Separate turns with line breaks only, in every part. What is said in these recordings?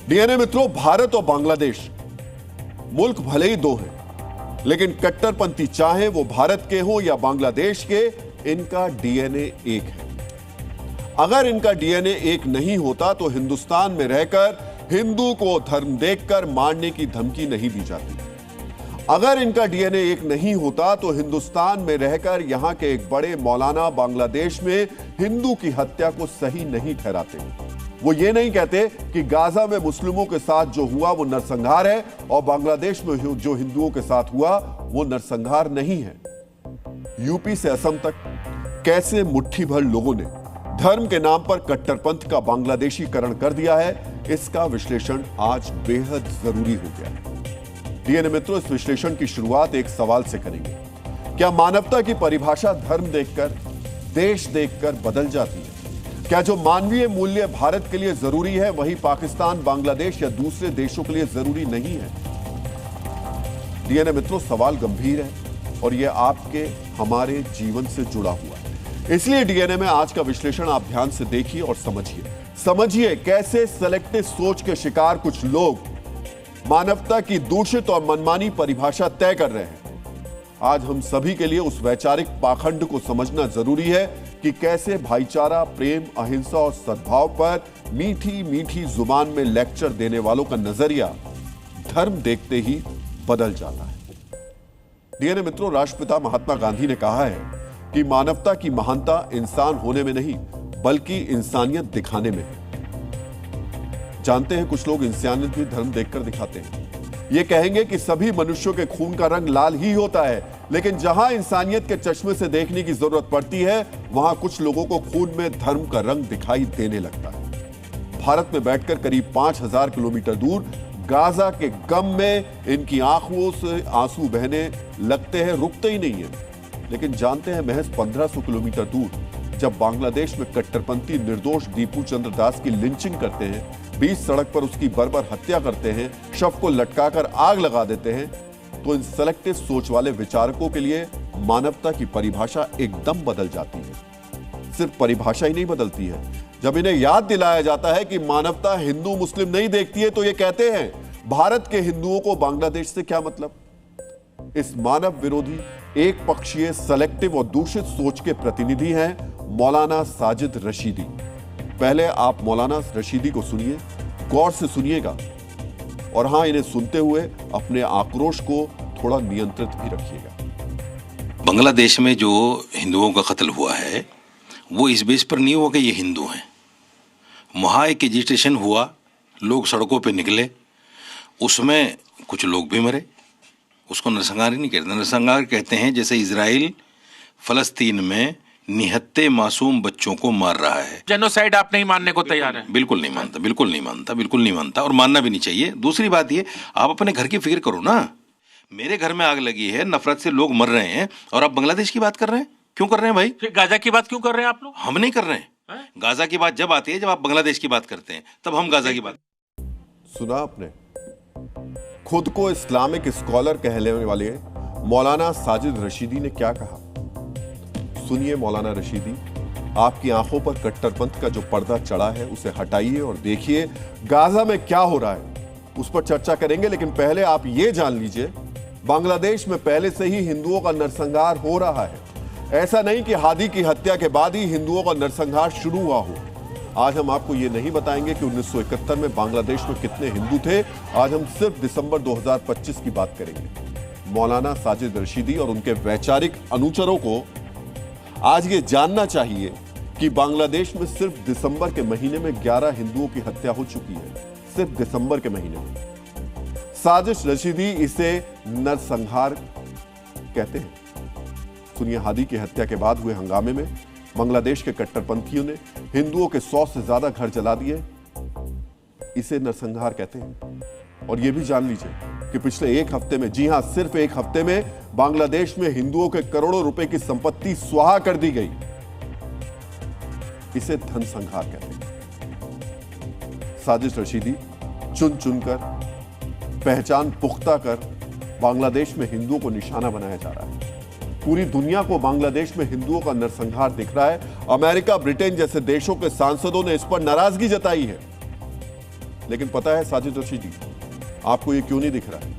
DNA मित्रों, भारत और बांग्लादेश मुल्क भले ही दो हैं, लेकिन कट्टरपंथी चाहे वो भारत के हो या बांग्लादेश के, इनका डीएनए एक है। अगर इनका डीएनए एक नहीं होता तो हिंदुस्तान में रहकर हिंदू को धर्म देखकर मारने की धमकी नहीं दी जाती। अगर इनका डीएनए एक नहीं होता तो हिंदुस्तान में रहकर यहां के एक बड़े मौलाना बांग्लादेश में हिंदू की हत्या को सही नहीं ठहराते। वो ये नहीं कहते कि गाजा में मुस्लिमों के साथ जो हुआ वो नरसंहार है और बांग्लादेश में जो हिंदुओं के साथ हुआ वो नरसंहार नहीं है। यूपी से असम तक कैसे मुट्ठी भर लोगों ने धर्म के नाम पर कट्टरपंथ का बांग्लादेशीकरण कर दिया है, इसका विश्लेषण आज बेहद जरूरी हो गया है। डीएनए मित्रों, इस विश्लेषण की शुरुआत एक सवाल से करेंगे। क्या मानवता की परिभाषा धर्म देखकर, देश देखकर बदल जाती है? क्या जो मानवीय मूल्य भारत के लिए जरूरी है वही पाकिस्तान, बांग्लादेश या दूसरे देशों के लिए जरूरी नहीं है? डीएनए मित्रों, सवाल गंभीर है और यह आपके हमारे जीवन से जुड़ा हुआ है। इसलिए डीएनए में आज का विश्लेषण आप ध्यान से देखिए और समझिए कैसे सेलेक्टिव सोच के शिकार कुछ लोग मानवता की दूषित और मनमानी परिभाषा तय कर रहे हैं। आज हम सभी के लिए उस वैचारिक पाखंड को समझना जरूरी है कि कैसे भाईचारा, प्रेम, अहिंसा और सद्भाव पर मीठी मीठी जुबान में लेक्चर देने वालों का नजरिया धर्म देखते ही बदल जाता है। डीएनए मित्रों, राष्ट्रपिता महात्मा गांधी ने कहा है कि मानवता की महानता इंसान होने में नहीं बल्कि इंसानियत दिखाने में है। जानते हैं, कुछ लोग इंसानियत भी धर्म देखकर दिखाते हैं। ये कहेंगे कि सभी मनुष्यों के खून का रंग लाल ही होता है, लेकिन जहां इंसानियत के चश्मे से देखने की जरूरत पड़ती है वहां कुछ लोगों को खून में धर्म का रंग दिखाई देने लगता है। भारत में बैठकर करीब 5000 किलोमीटर दूर गाजा के गम में इनकी आंखों से आंसू बहने लगते हैं, रुकते ही नहीं है। लेकिन जानते हैं, महज 1500 किलोमीटर दूर जब बांग्लादेश में कट्टरपंथी निर्दोष दीपू चंद्र दास की लिंचिंग करते हैं, बीच सड़क पर उसकी बर्बर हत्या करते हैं, शव को लटकाकर आग लगा देते हैं, तो इन सेलेक्टिव सोच वाले विचारकों के लिए मानवता की परिभाषा एकदम बदल जाती है। सिर्फ परिभाषा ही नहीं बदलती है, जब इन्हें याद दिलाया जाता है कि मानवता हिंदू मुस्लिम नहीं देखती है तो ये कहते हैं भारत के हिंदुओं को बांग्लादेश से क्या मतलब। इस मानव विरोधी, एक पक्षीय, सेलेक्टिव और दूषित सोच के प्रतिनिधि हैं मौलाना साजिद रशीदी। पहले आप मौलाना रशीदी को सुनिए, गौर से सुनिएगा और हां, इन्हें सुनते हुए अपने आक्रोश को थोड़ा नियंत्रित भी रखिएगा।
बांग्लादेश में जो हिंदुओं का कत्ल हुआ है वो इस बेस पर नहीं हुआ कि ये हिंदू हैं। वहाँ एक एजिटेशन हुआ, लोग सड़कों पे निकले, उसमें कुछ लोग भी मरे। उसको नरसंहार ही नहीं कहते। नरसंहार कहते हैं जैसे इजराइल फलस्तीन में निहत्ते मासूम बच्चों को मार रहा है।
जेनोसाइड आप नहीं मानने को तैयार है?
बिल्कुल नहीं मानता, बिल्कुल नहीं मानता, बिल्कुल नहीं मानता और मानना भी नहीं चाहिए। दूसरी बात ये, आप अपने घर की फिक्र करो ना। मेरे घर में आग लगी है, नफरत से लोग मर रहे हैं और आप बांग्लादेश की बात कर रहे हैं। क्यों कर रहे हैं भाई?
फिर गाजा की बात क्यों कर रहे हैं आप लोग?
हम नहीं कर रहे हैं। गाजा की बात जब आती है, जब आप बांग्लादेश की बात करते हैं, तब हम गाजा की बात।
सुना आपने? खुद को इस्लामिक स्कॉलर कहने वाले मौलाना साजिद रशीदी ने क्या कहा। सुनिए मौलाना रशीदी, आपकी आंखों पर कट्टरपंथ का जो पर्दा चढ़ा है उसे हटाइए और देखिए गाजा में क्या हो रहा है। उस पर चर्चा करेंगे, लेकिन पहले आप ये जान लीजिए, बांग्लादेश में पहले से ही हिंदुओं का नरसंहार हो रहा है। ऐसा नहीं कि हादी की हत्या के बाद ही हिंदुओं का नरसंहार शुरू हुआ हो। आज हम आपको ये नहीं बताएंगे कि 1971 में बांग्लादेश में कितने हिंदू थे। आज हम सिर्फ दिसंबर 2025 की बात करेंगे। मौलाना साजिद रशीदी और उनके वैचारिक अनुचरों को आज ये जानना चाहिए कि बांग्लादेश में सिर्फ दिसंबर के महीने में 11 हिंदुओं की हत्या हो चुकी है। सिर्फ दिसंबर के महीने में। साजिद रशीदी इसे नरसंहार कहते हैं। सुनिए, हादी की हत्या के बाद हुए हंगामे में बांग्लादेश के कट्टरपंथियों ने हिंदुओं के 100 से ज्यादा घर जला दिए। इसे नरसंहार कहते हैं। और यह भी जान लीजिए कि पिछले एक हफ्ते में, जी हां, सिर्फ एक हफ्ते में बांग्लादेश में हिंदुओं के करोड़ों रुपए की संपत्ति स्वाहा कर दी गई। इसे धन संहार कहते हैं। साजिद रशीदी चुन चुनकर, पहचान पुख्ता कर बांग्लादेश में हिंदुओं को निशाना बनाया जा रहा है। पूरी दुनिया को बांग्लादेश में हिंदुओं का नरसंहार दिख रहा है। अमेरिका, ब्रिटेन जैसे देशों के सांसदों ने इस पर नाराजगी जताई है। लेकिन पता है साजिद रशीदी, आपको ये क्यों नहीं दिख रहा है?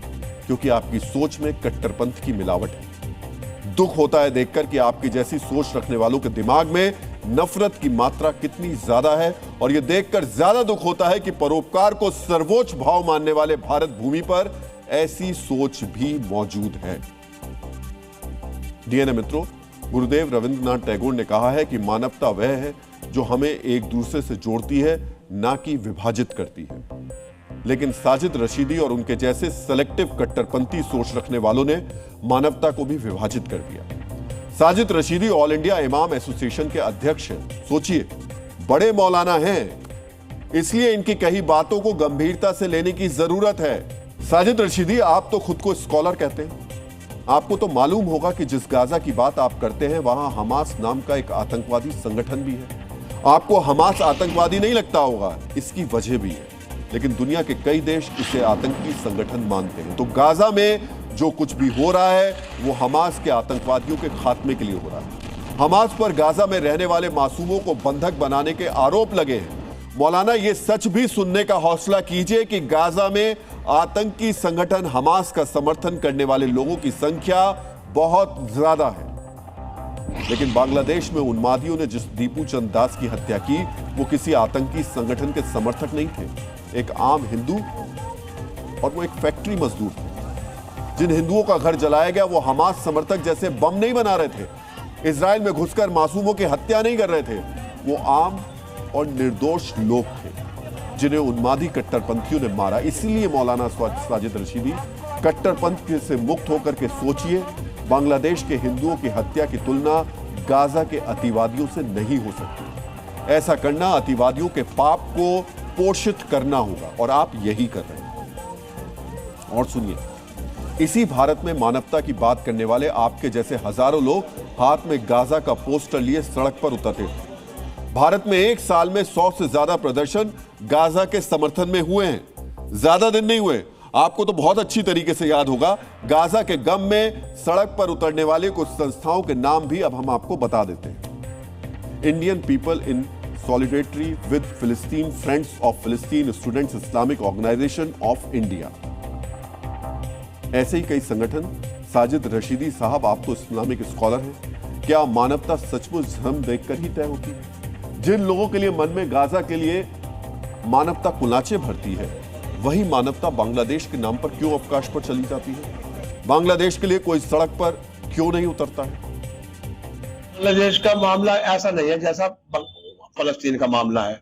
क्योंकि आपकी सोच में कट्टरपंथ की मिलावट है। दुख होता है देखकर कि आपकी जैसी सोच रखने वालों के दिमाग में नफरत की मात्रा कितनी ज्यादा है, और यह देखकर ज्यादा दुख होता है कि परोपकार को सर्वोच्च भाव मानने वाले भारत भूमि पर ऐसी सोच भी मौजूद है। डीएनए मित्रों, गुरुदेव रविंद्रनाथ टैगोर ने कहा है कि मानवता वह है जो हमें एक दूसरे से जोड़ती है, ना कि विभाजित करती है। लेकिन साजिद रशीदी और उनके जैसे सेलेक्टिव कट्टरपंथी सोच रखने वालों ने मानवता को भी विभाजित कर दिया। साजिद रशीदी ऑल इंडिया इमाम एसोसिएशन के अध्यक्ष हैं। सोचिए, बड़े मौलाना हैं, इसलिए इनकी कही बातों को गंभीरता से लेने की जरूरत है। साजिद रशीदी, आप तो खुद को स्कॉलर कहते हैं, आपको तो मालूम होगा कि जिस गाजा की बात आप करते हैं वहां हमास नाम का एक आतंकवादी संगठन भी है। आपको हमास आतंकवादी नहीं लगता होगा, इसकी वजह भी है, लेकिन दुनिया के कई देश इसे आतंकी संगठन मानते हैं। तो गाजा में जो कुछ भी हो रहा है वो हमास के आतंकवादियों के खात्मे के लिए हो रहा है। हमास पर गाजा में रहने वाले मासूमों को बंधक बनाने के आरोप लगे हैं। मौलाना, ये सच भी सुनने का हौसला कीजिए कि गाजा में आतंकी संगठन हमास का समर्थन करने वाले लोगों की संख्या बहुत ज्यादा है। लेकिन बांग्लादेश में उन्मादियों ने जिस दीपू चंद दास की हत्या की, वो किसी आतंकी संगठन के समर्थक नहीं थे, एक आम हिंदू, और वो एक फैक्ट्री मजदूर थे। जिन हिंदुओं का घर जलाया गया वो हमास समर्थक जैसे बम नहीं बना रहे थे, इजराइल में घुसकर मासूमों की हत्या नहीं कर रहे थे। वो आम और निर्दोष लोग थे जिन्हें उन्मादी कट्टरपंथियों ने मारा। इसीलिए मौलाना साजिद रशीदी, कट्टरपंथ से मुक्त होकर के सोचिए, बांग्लादेश के हिंदुओं की हत्या की तुलना गाजा के अतिवादियों से नहीं हो सकती। ऐसा करना अतिवादियों के पाप को पोषित करना होगा, और आप यही कर रहे हैं। और सुनिए, इसी भारत में मानवता की बात करने वाले आपके जैसे हजारों लोग हाथ में गाजा का पोस्टर लिए सड़क पर उतरते थे। भारत में एक साल में 100 से ज्यादा प्रदर्शन गाजा के समर्थन में हुए हैं। ज्यादा दिन नहीं हुए। आपको तो बहुत अच्छी तरीके से याद होगा, गाजा के गम में सड़क पर उतरने वाले कुछ संस्थाओं के नाम भी अब हम आपको बता देते हैं। Indian people in solidarity with Palestine, friends of Palestine, students Islamic organization of India. ऐसे ही कई संगठन। साजिद रशीदी साहब, आप तो इस्लामिक स्कॉलर हैं, क्या मानवता सचमुच धर्म देखकर ही तय होती है? जिन लोगों के लिए मन में गाजा के लिए मानवता कुलाचे भरती है, वही मानवता बांग्लादेश के नाम पर क्यों अवकाश पर चली जाती है? बांग्लादेश के लिए कोई सड़क पर क्यों नहीं उतरता है?
बांग्लादेश का मामला ऐसा नहीं है जैसा फलस्तीन का मामला है।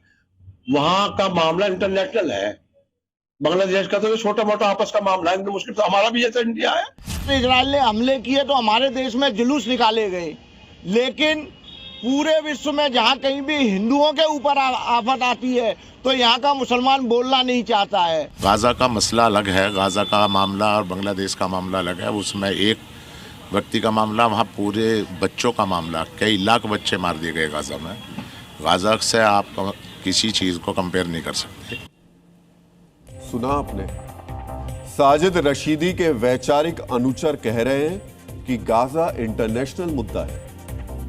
वहां का मामला इंटरनेशनल है। बांग्लादेश का तो छोटा मोटा आपस का मामला है, मुश्किल तो हमारा भी जैसा इंडिया है।
इजराइल ने हमले किए तो हमारे देश में जुलूस निकाले गए, लेकिन पूरे विश्व में जहाँ कहीं भी हिंदुओं के ऊपर आफत आती है तो यहाँ का मुसलमान बोलना नहीं चाहता है।
गाजा का मसला अलग है, गाजा का मामला और बांग्लादेश का मामला अलग है। उसमें एक व्यक्ति का मामला, वहाँ पूरे बच्चों का मामला, कई लाख बच्चे मार दिए गए गाजा में। गाजा से आप किसी चीज़ को कंपेयर नहीं कर सकते।
सुना आपने, साजिद रशीदी के वैचारिक अनुचर कह रहे हैं कि गाजा इंटरनेशनल मुद्दा है,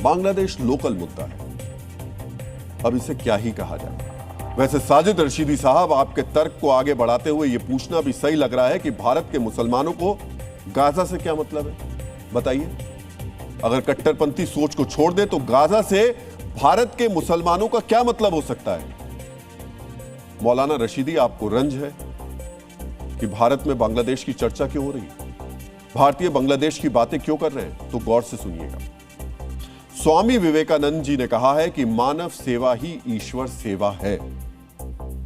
बांग्लादेश लोकल मुद्दा है। अब इसे क्या ही कहा जाए। वैसे साजिद रशीदी साहब, आपके तर्क को आगे बढ़ाते हुए यह पूछना भी सही लग रहा है कि भारत के मुसलमानों को गाजा से क्या मतलब है? बताइए। अगर कट्टरपंथी सोच को छोड़ दे तो गाजा से भारत के मुसलमानों का क्या मतलब हो सकता है? मौलाना रशीदी, आपको रंज है कि भारत में बांग्लादेश की चर्चा क्यों हो रही है, भारतीय बांग्लादेश की बातें क्यों कर रहे हैं? तो गौर से सुनिएगा। स्वामी विवेकानंद जी ने कहा है कि मानव सेवा ही ईश्वर सेवा है।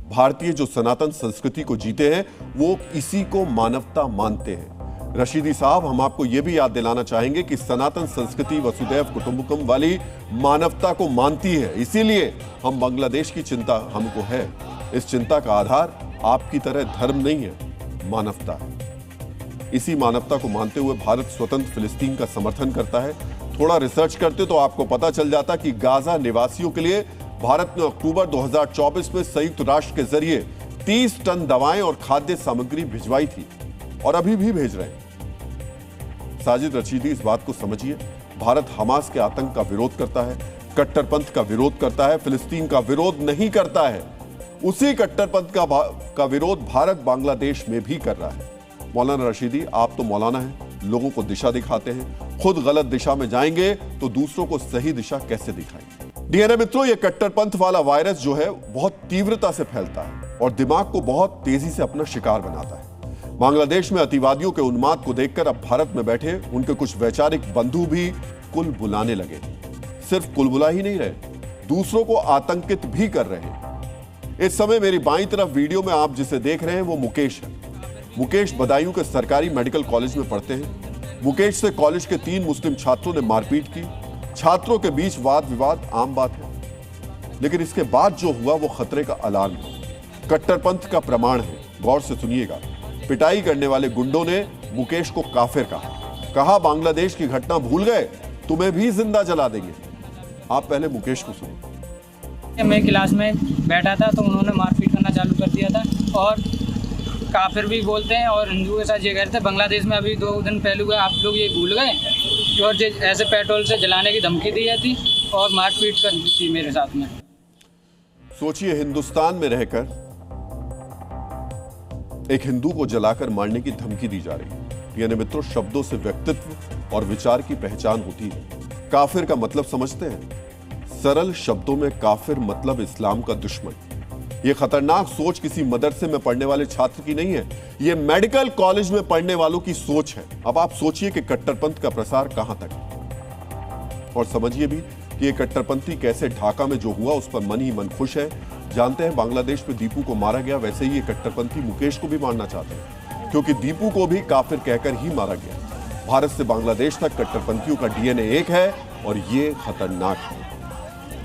भारतीय जो सनातन संस्कृति को जीते हैं वो इसी को मानवता मानते हैं। रशीदी साहब, हम आपको यह भी याद दिलाना चाहेंगे कि सनातन संस्कृति वसुदैव कुटुंबकम वाली मानवता को मानती है। इसीलिए हम बांग्लादेश की चिंता हमको है। इस चिंता का आधार आपकी तरह धर्म नहीं है, मानवता है। इसी मानवता को मानते हुए भारत स्वतंत्र फिलिस्तीन का समर्थन करता है। थोड़ा रिसर्च करते तो आपको पता चल जाता कि गाजा निवासियों के लिए भारत ने अक्टूबर 2024 में संयुक्त राष्ट्र के जरिए 30 टन दवाएं और खाद्य सामग्री भिजवाई थी, और अभी भी भेज रहे हैं। साजिद रशीदी, इस बात को समझिए, भारत हमास के आतंक का विरोध करता है, कट्टरपंथ का विरोध करता है, फिलिस्तीन का विरोध नहीं करता है। उसी कट्टरपंथ का विरोध भारत बांग्लादेश में भी कर रहा है। मौलाना रशीदी, आप तो मौलाना हैं, लोगों को दिशा दिखाते हैं, खुद गलत दिशा में जाएंगे तो दूसरों को सही दिशा कैसे दिखाएंगे? डीएनए मित्रों, यह कट्टरपंथ वाला वायरस जो है बहुत तीव्रता से फैलता है और दिमाग को बहुत तेजी से अपना शिकार बनाता है। बांग्लादेश में अतिवादियों के उन्माद को देखकर अब भारत में बैठे उनके कुछ वैचारिक बंधु भी कुल बुलाने लगे। सिर्फ कुल बुला ही नहीं रहे, दूसरों को आतंकित भी कर रहे हैं। इस समय मेरी बाईं तरफ वीडियो में आप जिसे देख रहे हैं वो मुकेश है। मुकेश बदायूं के सरकारी मेडिकल कॉलेज में पढ़ते हैं। मुकेश से कॉलेज के 3 मुस्लिम छात्रों ने मारपीट की। छात्रों के बीच वाद विवाद आम बात है, लेकिन इसके बाद जो हुआ वो खतरे का अलार्म है, कट्टरपंथ का प्रमाण है। गौर से सुनिएगा। पिटाई करने वाले गुंडों ने मुकेश को काफिर कहा बांग्लादेश की घटना भूल गए, तुम्हें भी जिंदा जला देंगे। आप पहले मुकेश को सुनिए।
मैं क्लास में बैठा था तो उन्होंने मारपीट करना चालू कर दिया था और काफिर भी बोलते हैं और हिंदू के साथ ये कह रहे थे बांग्लादेश में अभी 2 दिन पहले हुआ, आप लोग ये भूल गए। और ऐसे पेट्रोल से जलाने की धमकी दी जाती और मारपीट कर दी थी मेरे साथ में।
सोचिए, हिंदुस्तान में रहकर एक हिंदू को जलाकर मारने की धमकी दी जा रही है। यानी मित्रों, शब्दों से व्यक्तित्व और विचार की पहचान होती है। काफिर का मतलब समझते हैं? सरल शब्दों में काफिर मतलब इस्लाम का दुश्मन। यह खतरनाक सोच किसी मदरसे में पढ़ने वाले छात्र की नहीं है, यह मेडिकल कॉलेज में पढ़ने वालों की सोच है। अब आप सोचिए कि कट्टरपंथ का प्रसार कहां तक है, और समझिए भी कि यह कट्टरपंथी कैसे ढाका में जो हुआ उस पर मन ही मन खुश है। जानते हैं, बांग्लादेश में दीपू को मारा गया, वैसे ही ये कट्टरपंथी मुकेश को भी मारना चाहते हैं, क्योंकि दीपू को भी काफिर कहकर ही मारा गया। भारत से बांग्लादेश तक कट्टरपंथियों का डीएनए एक है और ये खतरनाक है।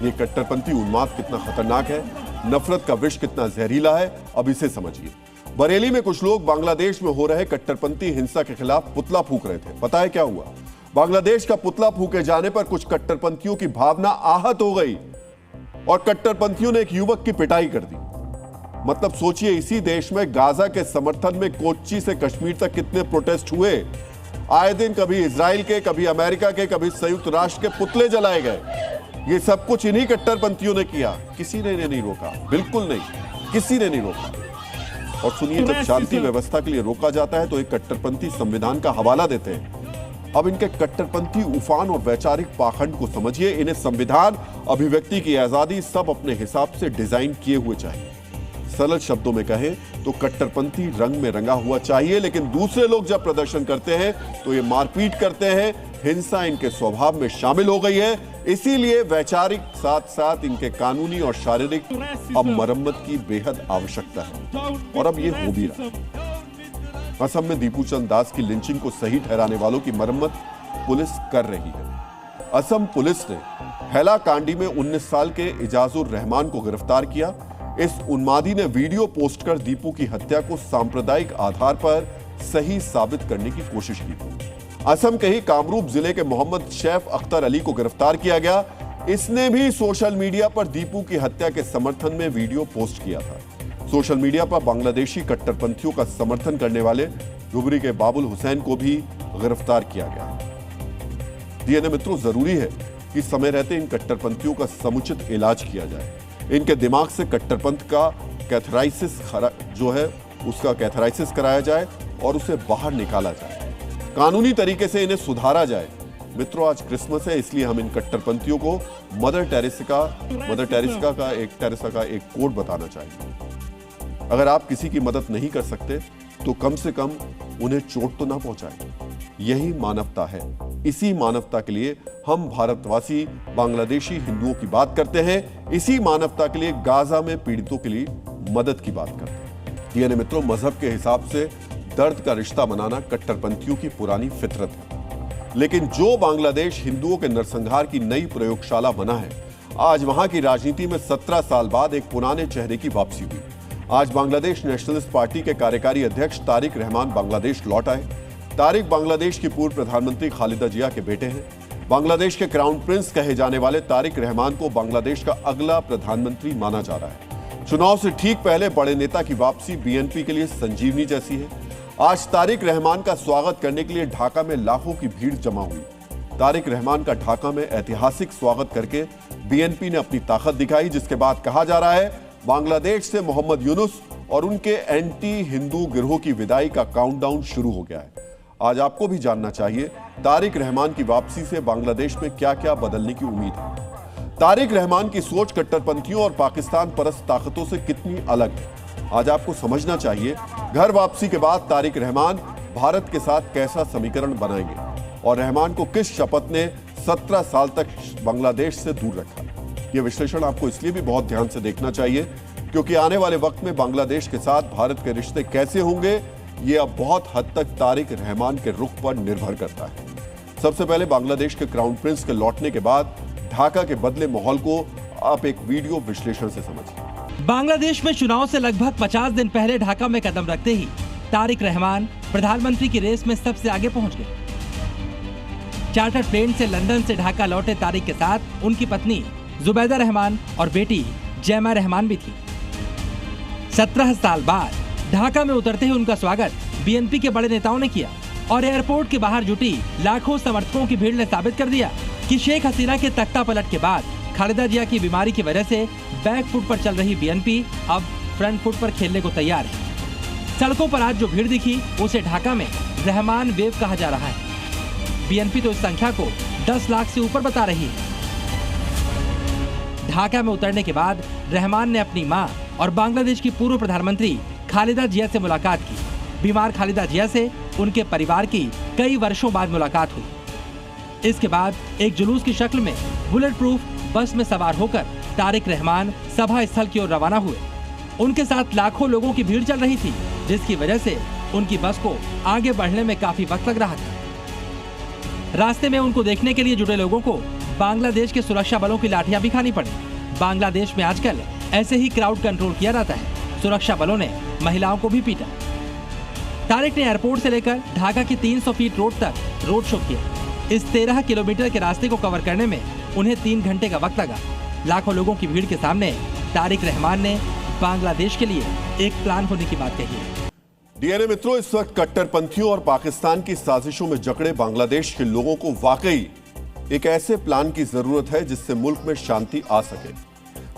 ये कट्टरपंथी उन्माद कितना खतरनाक है, नफरत का विष कितना जहरीला है, अब इसे समझिए। बरेली में कुछ लोग बांग्लादेश में हो रहे कट्टरपंथी हिंसा के खिलाफ पुतला फूंक रहे थे। पता है क्या हुआ? बांग्लादेश का पुतला फूंके जाने पर कुछ कट्टरपंथियों की भावना आहत हो गई और कट्टरपंथियों ने एक युवक की पिटाई कर दी। मतलब सोचिए, इसी देश में गाजा के समर्थन में कोच्चि से कश्मीर तक कितने प्रोटेस्ट हुए। आए दिन कभी इजराइल के, कभी अमेरिका के, कभी संयुक्त राष्ट्र के पुतले जलाए गए। ये सब कुछ इन्हीं कट्टरपंथियों ने किया। किसी ने नहीं रोका, बिल्कुल नहीं, किसी ने नहीं रोका। और सुनिए, जब शांति व्यवस्था के लिए रोका जाता है तो एक कट्टरपंथी संविधान का हवाला देते हैं। अब इनके कट्टरपंथी उफान और वैचारिक पाखंड को समझिए। इन्हें संविधान, अभिव्यक्ति की आजादी सब अपने हिसाब से डिजाइन किए हुए चाहिए। सरल शब्दों में कहें तो कट्टरपंथी रंग में रंगा हुआ चाहिए, लेकिन दूसरे लोग जब प्रदर्शन करते हैं तो ये मारपीट करते हैं। हिंसा इनके स्वभाव में शामिल हो गई है, इसीलिए वैचारिक साथ साथ इनके कानूनी और शारीरिक अब मरम्मत की बेहद आवश्यकता है, और अब ये हो भी रहा। असम में दीपू चंद दास की लिंचिंग को सही ठहराने वालों की मरम्मत पुलिस कर रही है। असम पुलिस ने हैलाकांडी में 19 साल के इजाजुर रहमान को गिरफ्तार किया। इस उन्मादी ने वीडियो पोस्ट कर दीपू की हत्या को सांप्रदायिक आधार पर सही साबित करने की कोशिश की थी। असम के ही कामरूप जिले के मोहम्मद शैफ अख्तर अली को गिरफ्तार किया गया। इसने भी सोशल मीडिया पर दीपू की हत्या के समर्थन में वीडियो पोस्ट किया था। सोशल मीडिया पर बांग्लादेशी कट्टरपंथियों का समर्थन करने वाले धुबरी के बाबुल हुसैन को भी गिरफ्तार किया गया। डीएनए मित्रों, जरूरी है कि समय रहते इन कट्टरपंथियों का समुचित इलाज किया जाए। इनके दिमाग से कट्टरपंथ का कैथराइसिस जो है उसका कैथराइसिस कराया जाए और उसे बाहर निकाला जाए। कानूनी तरीके से इन्हें सुधारा जाए। मित्रों, आज क्रिसमस है, इसलिए हम इन कट्टरपंथियों को मदर टेरेसा का एक कोट बताना चाहिए। अगर आप किसी की मदद नहीं कर सकते तो कम से कम उन्हें चोट तो ना पहुंचाएं। यही मानवता है। इसी मानवता के लिए हम भारतवासी बांग्लादेशी हिंदुओं की बात करते हैं। इसी मानवता के लिए गाजा में पीड़ितों के लिए मदद की बात करते हैं। यानी मित्रों, मजहब के हिसाब से दर्द का रिश्ता बनाना कट्टरपंथियों की पुरानी फितरत है। लेकिन जो बांग्लादेश हिंदुओं के नरसंहार की नई प्रयोगशाला बना है, आज वहां की राजनीति में 17 साल बाद एक पुराने चेहरे की वापसी हुई। आज बांग्लादेश नेशनलिस्ट पार्टी के कार्यकारी अध्यक्ष तारिक रहमान बांग्लादेश लौट आए। तारिक बांग्लादेश की पूर्व प्रधानमंत्री खालिदा जिया के बेटे हैं। बांग्लादेश के क्राउन प्रिंस कहे जाने वाले तारिक रहमान को बांग्लादेश का अगला प्रधानमंत्री माना जा रहा है। चुनाव से ठीक पहले बड़े नेता की वापसी बीएनपी के लिए संजीवनी जैसी है। आज तारिक रहमान का स्वागत करने के लिए ढाका में लाखों की भीड़ जमा हुई। तारिक रहमान का ढाका में ऐतिहासिक स्वागत करके बीएनपी ने अपनी ताकत दिखाई, जिसके बाद कहा जा रहा है बांग्लादेश से मोहम्मद यूनुस और उनके एंटी हिंदू गिरोह की विदाई का काउंटडाउन शुरू हो गया है। आज आपको भी जानना चाहिए तारिक रहमान की वापसी से बांग्लादेश में क्या क्या बदलने की उम्मीद है। तारिक रहमान की सोच कट्टरपंथियों और पाकिस्तान परस्त ताकतों से कितनी अलग है, आज आपको समझना चाहिए। घर वापसी के बाद तारिक रहमान भारत के साथ कैसा समीकरण बनाएंगे और रहमान को किस शपथ ने 17 साल तक बांग्लादेश से दूर रखा। यह विश्लेषण आपको इसलिए भी बहुत ध्यान से देखना चाहिए क्योंकि आने वाले वक्त में बांग्लादेश के साथ भारत के रिश्ते कैसे होंगे, ये अब बहुत हद तक तारिक रहमान के रुख पर निर्भर करता है। सबसे पहले बांग्लादेश के क्राउन प्रिंस के लौटने के बाद ढाका के बदले माहौल को आप एक वीडियो विश्लेषण से समझिए।
बांग्लादेश में चुनाव से लगभग 50 दिन पहले ढाका में कदम रखते ही तारिक रहमान प्रधानमंत्री की रेस में सबसे आगे पहुंच गए। चार्टर प्लेन से लंदन से ढाका लौटे तारिक के साथ उनकी पत्नी जुबैदा रहमान और बेटी जैमा रहमान भी थी। 17 साल बाद ढाका में उतरते ही उनका स्वागत बीएनपी के बड़े नेताओं ने किया और एयरपोर्ट के बाहर जुटी लाखों समर्थकों की भीड़ ने साबित कर दिया कि शेख हसीना के तख्ता पलट के बाद खालिदा जिया की बीमारी की वजह से बैक फुट पर चल रही बीएनपी अब फ्रंट फुट पर खेलने को तैयार है। सड़कों पर आज जो भीड़ दिखी उसे ढाका में रहमान वेव कहा जा रहा है। बीएनपी तो इस संख्या को 10 लाख से ऊपर बता रही है। ढाका में उतरने के बाद रहमान ने अपनी मां और बांग्लादेश की पूर्व प्रधानमंत्री खालिदा जिया से मुलाकात की। बीमार खालिदा जिया से उनके परिवार की कई वर्षों बाद मुलाकात हुई। इसके बाद एक जुलूस की शक्ल में बुलेट प्रूफ बस में सवार होकर तारिक रहमान सभा स्थल की ओर रवाना हुए। उनके साथ लाखों लोगों की भीड़ चल रही थी, जिसकी वजह से उनकी बस को आगे बढ़ने में काफी वक्त लग रहा था। रास्ते में उनको देखने के लिए जुटे लोगों को बांग्लादेश के सुरक्षा बलों की लाठियां भी खानी पड़ी। बांग्लादेश में आजकल ऐसे ही क्राउड कंट्रोल किया जाता है। सुरक्षा बलों ने महिलाओं को भी पीटा। तारिक ने एयरपोर्ट से लेकर ढाका की 300 फीट रोड तक रोड शो किया। इस 13 किलोमीटर के रास्ते को कवर करने में उन्हें 3 घंटे का वक्त लगा। लाखों लोगों की भीड़ के सामने तारिक रहमान ने बांग्लादेश के लिए एक प्लान होने की बात कही है।
डीएनए मित्रों, इस वक्त कट्टरपंथियों और पाकिस्तान की साजिशों में जकड़े बांग्लादेश के लोगों को वाकई एक ऐसे प्लान की जरूरत है जिससे मुल्क में शांति आ सके।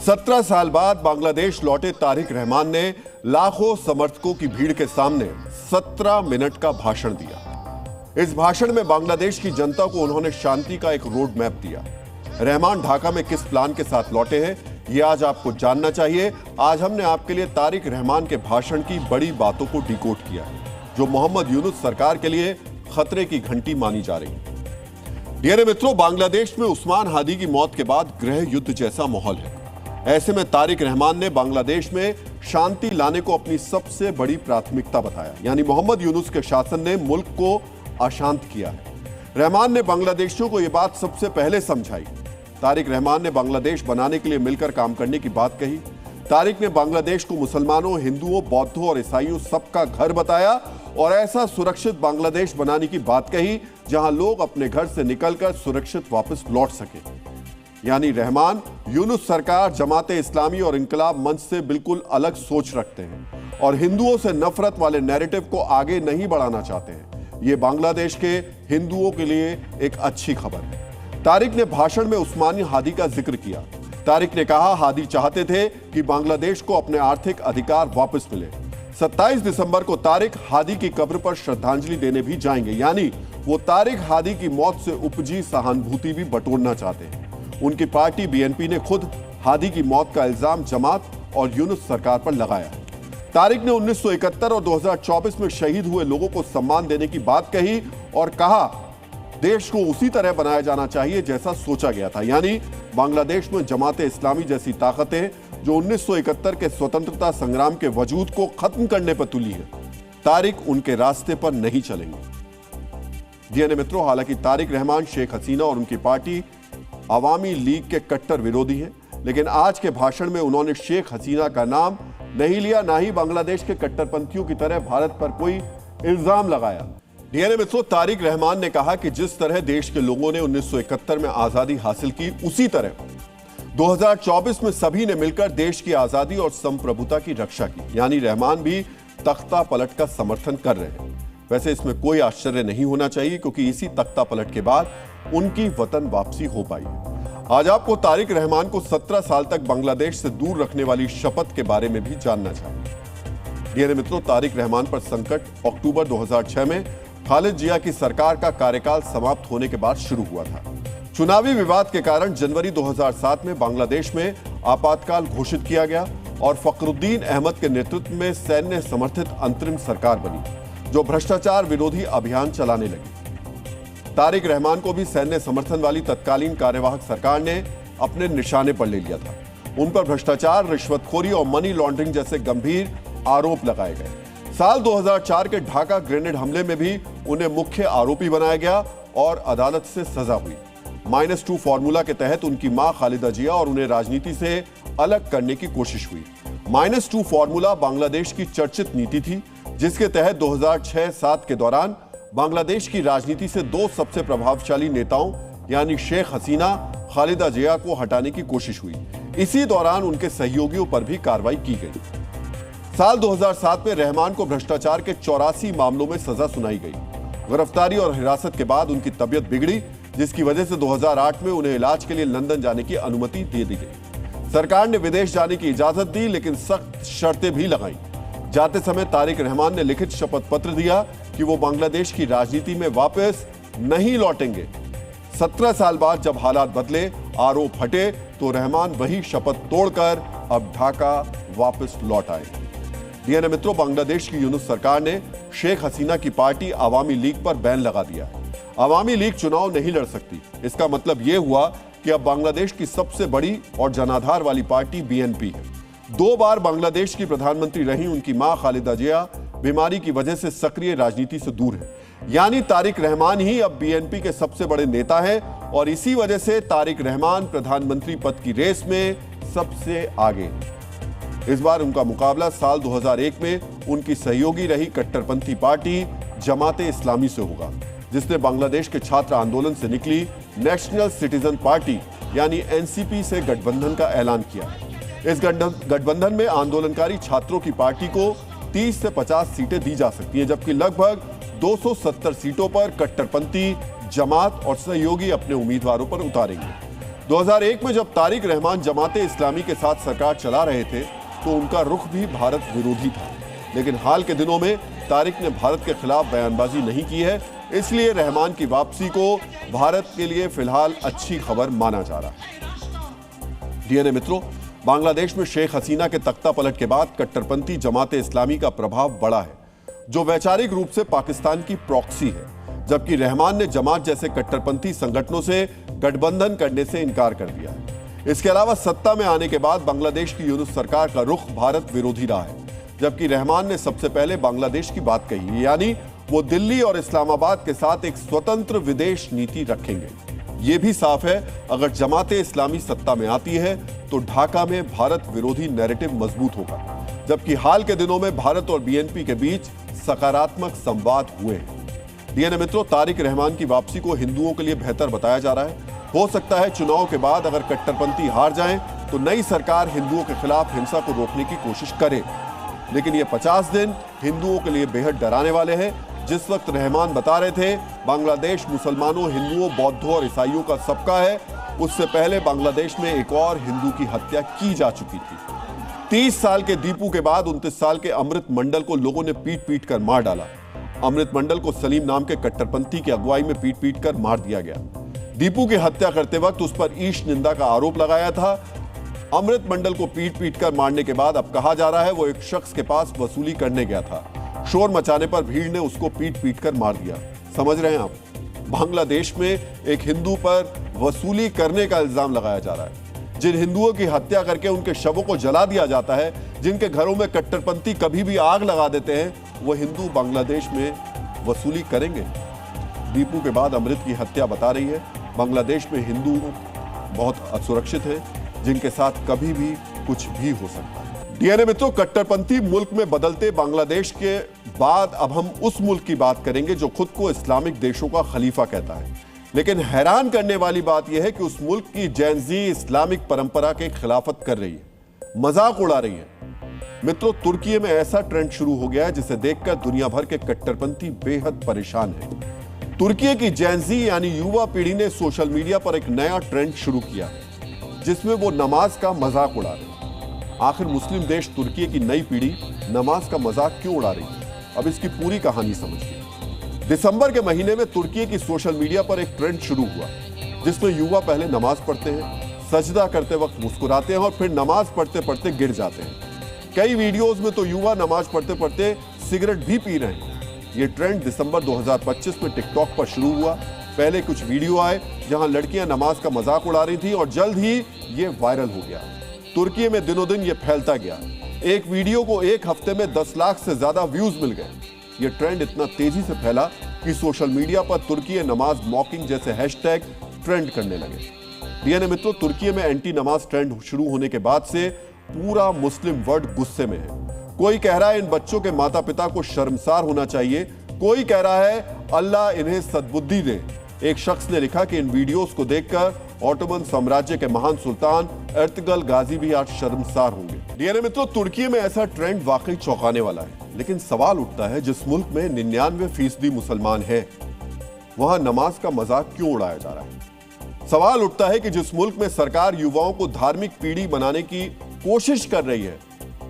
17 साल बाद बांग्लादेश लौटे तारिक रहमान ने लाखों समर्थकों की भीड़ के सामने 17 मिनट का भाषण दिया। इस भाषण में बांग्लादेश की जनता को उन्होंने शांति का एक रोड मैप दिया। रहमान ढाका में किस प्लान के साथ लौटे हैं, यह आज आपको जानना चाहिए। आज हमने आपके लिए तारिक रहमान के भाषण की बड़ी बातों को डिकोड किया है, जो मोहम्मद यूनुस सरकार के लिए खतरे की घंटी मानी जा रही है। डीएनए मित्रों, बांग्लादेश में उस्मान हादी की मौत के बाद गृह युद्ध जैसा माहौल है। ऐसे में तारिक रहमान ने बांग्लादेश में शांति लाने को अपनी सबसे बड़ी प्राथमिकता बताया। यानी मोहम्मद यूनुस के शासन ने मुल्क को अशांत किया है। रहमान ने बांग्लादेशियों को यह बात सबसे पहले समझाई। तारिक रहमान ने बांग्लादेश बनाने के लिए मिलकर काम करने की बात कही। तारिक ने बांग्लादेश को मुसलमानों, हिंदुओं, बौद्धों और ईसाइयों सबका घर बताया और ऐसा सुरक्षित बांग्लादेश बनाने की बात कही जहां लोग अपने घर से निकलकर सुरक्षित वापस लौट सके। यानी रहमान यूनुस सरकार जमाते इस्लामी और इंकलाब मंच से बिल्कुल अलग सोच रखते हैं और हिंदुओं से नफरत वाले नैरेटिव को आगे नहीं बढ़ाना चाहते हैं। ये बांग्लादेश के हिंदुओं के लिए एक अच्छी खबर है। तारिक ने भाषण में उस्मानी हादी का जिक्र किया। तारिक ने कहा, हादी चाहते थे कि बांग्लादेश को अपने आर्थिक अधिकार वापस मिले। 27 दिसंबर को तारिक हादी की कब्र पर श्रद्धांजलि देने भी जाएंगे। यानी वो तारिक हादी की मौत से उपजी सहानुभूति भी बटोरना चाहते हैं। उनकी पार्टी बीएनपी ने खुद हादी की मौत का इल्जाम जमात और यूनुस सरकार पर लगाया। तारिक ने 1971 और 2024 में शहीद हुए लोगों को सम्मान देने की बात कही और कहा, देश को उसी तरह बनाया जाना चाहिए जैसा सोचा गया था। यानी बांग्लादेश में जमाते इस्लामी जैसी ताकतें जो 1971 के स्वतंत्रता संग्राम के वजूद को खत्म करने पर तुली है, तारिक उनके रास्ते पर नहीं चलेंगे। डीएनए मित्रों, हालांकि तारिक रहमान शेख हसीना और उनकी पार्टी अवामी लीग के कट्टर विरोधी हैं, लेकिन आज के भाषण में उन्होंने शेख हसीना का नाम नहीं लिया, ना ही बांग्लादेश के कट्टरपंथियों की तरह भारत पर कोई इल्जाम लगाया। डीएनए मित्रों, तारिक रहमान ने कहा कि जिस तरह देश के लोगों ने 1971 में आजादी हासिल की, उसी तरह 2024 में सभी ने मिलकर देश की आजादी और संप्रभुता की रक्षा की। यानी रहमान भी तख्ता पलट का समर्थन कर रहे हैं। वैसे इसमें कोई आश्चर्य नहीं होना चाहिए क्योंकि इसी तख्ता पलट के बाद उनकी वतन वापसी हो पाई। आज आपको तारिक रहमान को 17 साल तक बांग्लादेश से दूर रखने वाली शपथ के बारे में भी जानना चाहिए। डीएनए मित्रों, तारिक रहमान पर संकट अक्टूबर 2006 में खालिद जिया की सरकार का कार्यकाल समाप्त होने के बाद शुरू हुआ था। चुनावी विवाद के कारण जनवरी 2007 में बांग्लादेश में आपातकाल घोषित किया गया और फखरुद्दीन अहमद के नेतृत्व में सैन्य समर्थित अंतरिम सरकार बनी, जो भ्रष्टाचार विरोधी अभियान चलाने लगी। तारिक रहमान को भी सैन्य समर्थन वाली तत्कालीन कार्यवाहक सरकार ने अपने निशाने पर ले लिया था। उन पर भ्रष्टाचार, रिश्वतखोरी और मनी लॉन्ड्रिंग जैसे गंभीर आरोप लगाए गए। साल 2004 के ढाका ग्रेनेड हमले में भी उन्हें मुख्य आरोपी बनाया गया और अदालत से सजा हुई। -2 फॉर्मूला के तहत उनकी मां खालिदा जिया और उन्हें राजनीति से अलग करने की कोशिश हुई। -2 फॉर्मूला बांग्लादेश की चर्चित नीति थी, जिसके तहत 2006-07 के दौरान बांग्लादेश की राजनीति से 2 सबसे प्रभावशाली नेताओं यानी शेख हसीना, खालिदा जिया को हटाने की कोशिश हुई। इसी दौरान उनके सहयोगियों पर भी कार्रवाई की गई। साल 2007 में रहमान को भ्रष्टाचार के 84 मामलों में सजा सुनाई गई। गिरफ्तारी और हिरासत के बाद उनकी तबीयत बिगड़ी, जिसकी वजह से 2008 में उन्हें इलाज के लिए लंदन जाने की अनुमति दे दी गई। सरकार ने विदेश जाने की इजाजत दी, लेकिन सख्त शर्तें भी लगाई। जाते समय तारिक रहमान ने लिखित शपथ पत्र दिया कि वो बांग्लादेश की राजनीति में वापस नहीं लौटेंगे। 17 साल बाद जब हालात बदले, आरोप हटे, तो रहमान वही शपथ तोड़कर अब ढाका वापस लौट आए। डीएनए मित्रों, बांग्लादेश की यूनुस सरकार ने शेख हसीना की पार्टी अवामी लीग पर बैन लगा दिया। अवामी लीग चुनाव नहीं लड़ सकती। इसका मतलब यह हुआ कि अब बांग्लादेश की सबसे बड़ी और जनाधार वाली पार्टी बीएनपी है। 2 बार बांग्लादेश की प्रधानमंत्री रही उनकी मां खालिदा जिया बीमारी की वजह से सक्रिय राजनीति से दूर है। यानी तारिक रहमान ही अब बीएनपी के सबसे बड़े नेता हैं और इसी वजह से तारिक रहमान प्रधानमंत्री पद की रेस में सबसे आगे। इस बार उनका मुकाबला साल 2001 में उनकी सहयोगी रही कट्टरपंथी पार्टी जमाते इस्लामी से होगा, जिसने बांग्लादेश के छात्र आंदोलन से निकली नेशनल सिटीजन पार्टी यानी एनसीपी से गठबंधन का ऐलान किया। इस गठबंधन में आंदोलनकारी छात्रों की पार्टी को 30 से 50 सीटें दी जा सकती हैं, जबकि लगभग 270 सीटों पर कट्टरपंथी जमात और सहयोगी अपने उम्मीदवारों पर उतारेंगे। 2001 में जब तारिक रहमान जमाते इस्लामी के साथ सरकार चला रहे थे, तो उनका रुख भी भारत विरोधी था, लेकिन हाल के दिनों में तारिक ने भारत के खिलाफ बयानबाजी नहीं की है, इसलिए रहमान की वापसी को भारत के लिए फिलहाल अच्छी खबर माना जा रहा है। डीएनए मित्रों, बांग्लादेश में शेख हसीना के तख्ता पलट के बाद कट्टरपंथी जमाते इस्लामी का प्रभाव बढ़ा है, जो वैचारिक रूप से पाकिस्तान की प्रॉक्सी है, जबकि रहमान ने जमात जैसे कट्टरपंथी संगठनों से गठबंधन करने से इनकार कर दिया है। इसके अलावा सत्ता में आने के बाद बांग्लादेश की यूनुस सरकार का रुख भारत विरोधी रहा है, जबकि रहमान ने सबसे पहले बांग्लादेश की बात कही है, यानी वो दिल्ली और इस्लामाबाद के साथ एक स्वतंत्र विदेश नीति रखेंगे। ये भी साफ है, अगर जमाते इस्लामी सत्ता में आती है तो ढाका में भारत विरोधी नैरेटिव मजबूत होगा, जबकि हाल के दिनों में भारत और बीएनपी के बीच सकारात्मक संवाद हुए हैं। डीएनए मित्रों, तारिक रहमान की वापसी को हिंदुओं के लिए बेहतर बताया जा रहा है। हो सकता है चुनाव के बाद अगर कट्टरपंथी हार जाएं तो नई सरकार हिंदुओं के खिलाफ हिंसा को रोकने की कोशिश करे, लेकिन ये 50 दिन हिंदुओं के लिए बेहद डराने वाले हैं। जिस वक्त रहमान बता रहे थे बांग्लादेश मुसलमानों, हिंदुओं, बौद्धों और ईसाइयों का सबका है, उससे पहले बांग्लादेश में एक और हिंदू की हत्या की जा चुकी थी। 30 साल के दीपू के बाद 29 साल के अमृत मंडल को लोगों ने पीट पीट कर मार डाला। अमृत मंडल को सलीम नाम के कट्टरपंथी की अगुवाई में पीट पीट कर मार दिया गया। दीपू की हत्या करते वक्त उस पर ईश निंदा का आरोप लगाया था। अमृत मंडल को पीट पीट कर मारने के बाद अब कहा जा रहा है वो एक शख्स के पास वसूली करने गया था। शोर मचाने पर भीड़ ने उसको पीट पीट कर मार दिया। समझ रहे हैं आप? बांग्लादेश में एक हिंदू पर वसूली करने का इल्जाम लगाया जा रहा है। जिन हिंदुओं की हत्या करके उनके शवों को जला दिया जाता है, जिनके घरों में कट्टरपंथी कभी भी आग लगा देते हैं, वो हिंदू बांग्लादेश में वसूली करेंगे। दीपू के बाद अमृत की हत्या बता रही है बांग्लादेश में हिंदू बहुत असुरक्षित हैं, जिनके साथ कभी भी कुछ भी हो सकता है। डीएनए मित्रों, कट्टरपंथी मुल्क में बदलते बांग्लादेश के बाद अब हम उस मुल्क की बात करेंगे जो खुद को इस्लामिक देशों का खलीफा कहता है। लेकिन हैरान करने वाली बात यह है कि उस मुल्क की जैनजी इस्लामिक परंपरा के खिलाफत कर रही है, मजाक उड़ा रही है। मित्रों, तुर्की में ऐसा ट्रेंड शुरू हो गया है जिसे देखकर दुनिया भर के कट्टरपंथी बेहद परेशान हैं। तुर्की की जैनजी यानी युवा पीढ़ी ने सोशल मीडिया पर एक नया ट्रेंड शुरू किया जिसमें वो नमाज का मजाक उड़ा रहे। आखिर मुस्लिम देश तुर्की की नई पीढ़ी नमाज का मजाक क्यों उड़ा रही है? अब इसकी पूरी कहानी समझिए। दिसंबर के महीने में तुर्की की सोशल मीडिया पर एक ट्रेंड शुरू हुआ जिसमें युवा पहले नमाज पढ़ते हैं, सजदा करते वक्त मुस्कुराते हैं और फिर नमाज पढ़ते पढ़ते गिर जाते हैं। कई वीडियोस में तो युवा नमाज पढ़ते पढ़ते सिगरेट भी पी रहे हैं। ये ट्रेंड दिसंबर 2025 में टिकटॉक पर शुरू हुआ। पहले कुछ वीडियो आए जहां लड़कियां नमाज का मजाक उड़ा रही थी और जल्द ही ये वायरल हो गया। तुर्की में दिनों दिन ये फैलता गया। एक वीडियो को एक हफ्ते में 10 लाख से ज्यादा व्यूज मिल गए। ये ट्रेंड इतना तेजी से फैला कि सोशल मीडिया पर तुर्की नमाज मॉकिंग जैसे हैशटैग ट्रेंड करने लगे। डीएनए मित्रों, तुर्की में एंटी नमाज ट्रेंड शुरू होने के बाद से पूरा मुस्लिम वर्ल्ड गुस्से में है। कोई कह रहा है इन बच्चों के माता पिता को शर्मसार होना चाहिए, कोई कह रहा है अल्लाह इन्हें सद्बुद्धि दे। एक शख्स ने लिखा कि इन वीडियोस को देखकर ऑटोमन साम्राज्य के महान सुल्तान एर्तुगरुल गाजी भी आज शर्मसार होंगे। डीएनए मित्रों, तुर्की में ऐसा ट्रेंड वाकई चौंकाने वाला है, लेकिन सवाल उठता है जिस मुल्क में 99% मुसलमान हैं, वहां नमाज का मजाक क्यों उड़ाया जा रहा है? सवाल उठता है कि जिस मुल्क में सरकार युवाओं को धार्मिक पीढ़ी बनाने की कोशिश कर रही है,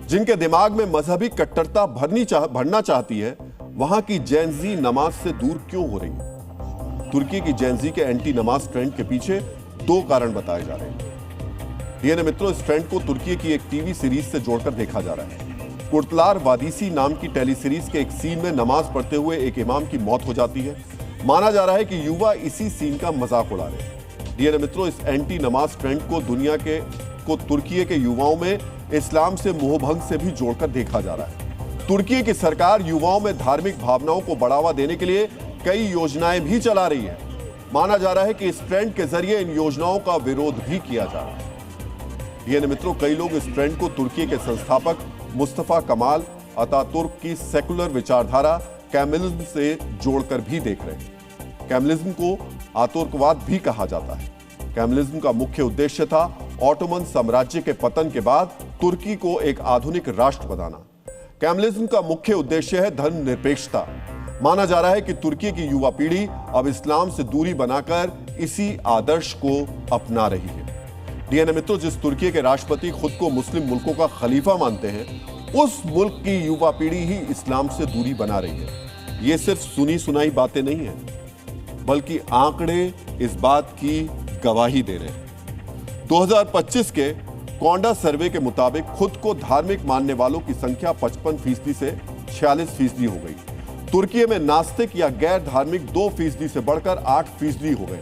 जिनके दिमाग में मजहबी कट्टरता भरना चाहती है, वहां की जैनजी नमाज से दूर क्यों हो रही है? तुर्की की जैनजी के एंटी नमाज ट्रेंड के पीछे 2 कारण बताए जा रहे हैं। डीएनए मित्रों, इस ट्रेंड को तुर्की की एक टीवी सीरीज से जोड़कर देखा जा रहा है। कुर्तलार वादिसी नाम की टेली सीरीज के एक सीन में नमाज पढ़ते हुए एक इमाम की मौत हो जाती है। माना जा रहा है कि युवा इसी सीन का मजाक उड़ा रहे हैं। डीएनए मित्रों, इस एंटी नमाज ट्रेंड को दुनिया को तुर्की के युवाओं में इस्लाम से मोहभंग से भी जोड़कर देखा जा रहा है। तुर्की की सरकार युवाओं में धार्मिक भावनाओं को बढ़ावा देने के लिए कई योजनाएं भी चला रही है। माना जा रहा है कि इस ट्रेंड के जरिए इन योजनाओं का विरोध भी किया जा रहा है। डीएनए मित्रों, कई लोग इस ट्रेंड को तुर्की के संस्थापक मुस्तफा कमाल अतातुर्क की सेकुलर विचारधारा कैमलिज्म से जोड़कर भी देख रहे हैं। कैमलिज्म को आतुर्कवाद भी कहा जाता है। कैमलिज्म का मुख्य उद्देश्य था ऑटोमन साम्राज्य के पतन के बाद तुर्की को एक आधुनिक राष्ट्र बनाना। कैमलिज्म का मुख्य उद्देश्य है धर्मनिरपेक्षता। माना जा रहा है कि तुर्की की युवा पीढ़ी अब इस्लाम से दूरी बनाकर इसी आदर्श को अपना रही है। डीएनए मित्रों, जिस तुर्की के राष्ट्रपति खुद को मुस्लिम मुल्कों का खलीफा मानते हैं, उस मुल्क की युवा पीढ़ी ही इस्लाम से दूरी बना रही है। ये सिर्फ सुनी सुनाई बातें नहीं है, बल्कि आंकड़े इस बात की गवाही दे रहे हैं। 2025 के कोंडा सर्वे के मुताबिक खुद को धार्मिक मानने वालों की संख्या 55% से 46% हो गई। तुर्की में नास्तिक या गैर धार्मिक 2% से बढ़कर 8% हो गए।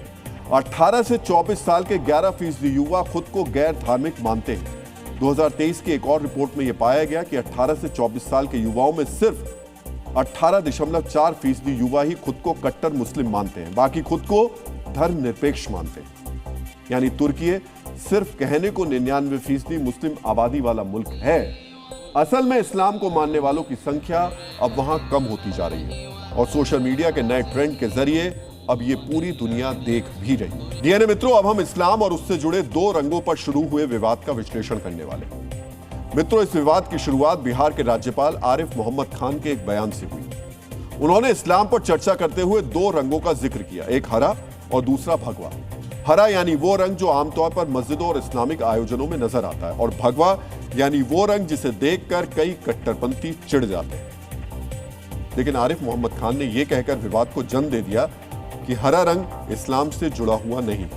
18 से 24 साल के 11% युवा खुद को गैर धार्मिक मानते हैं। 2023 की एक और रिपोर्ट में यह पाया गया कि 18 से 24 साल के युवाओं में सिर्फ 18.4% युवा ही खुद को कट्टर मुस्लिम मानते हैं, बाकी खुद को धर्मनिरपेक्ष मानते हैं। यानी तुर्की सिर्फ कहने को 99% मुस्लिम आबादी वाला मुल्क है, असल में इस्लाम को मानने वालों की संख्या अब वहां कम होती जा रही है। और सोशल मीडिया के नए ट्रेंड के जरिए अब ये पूरी दुनिया देख भी रही है। डीएनए मित्रों, अब हम इस्लाम और उससे जुड़े 2 रंगों पर शुरू हुए विवाद का विश्लेषण करने वाले हैं। मित्रों, इस विवाद की शुरुआत बिहार के राज्यपाल आरिफ मोहम्मद खान के एक बयान से हुई। उन्होंने इस्लाम पर चर्चा करते हुए 2 रंगों का जिक्र किया, एक हरा और दूसरा भगवा। हरा यानी वो रंग जो आमतौर पर मस्जिदों और इस्लामिक आयोजनों में नजर आता है, और भगवा यानी वो रंग जिसे देखकर कई कट्टरपंथी चिढ़ जाते हैं। लेकिन आरिफ मोहम्मद खान ने यह कहकर विवाद को जन्म दे दिया कि हरा रंग इस्लाम से जुड़ा हुआ नहीं।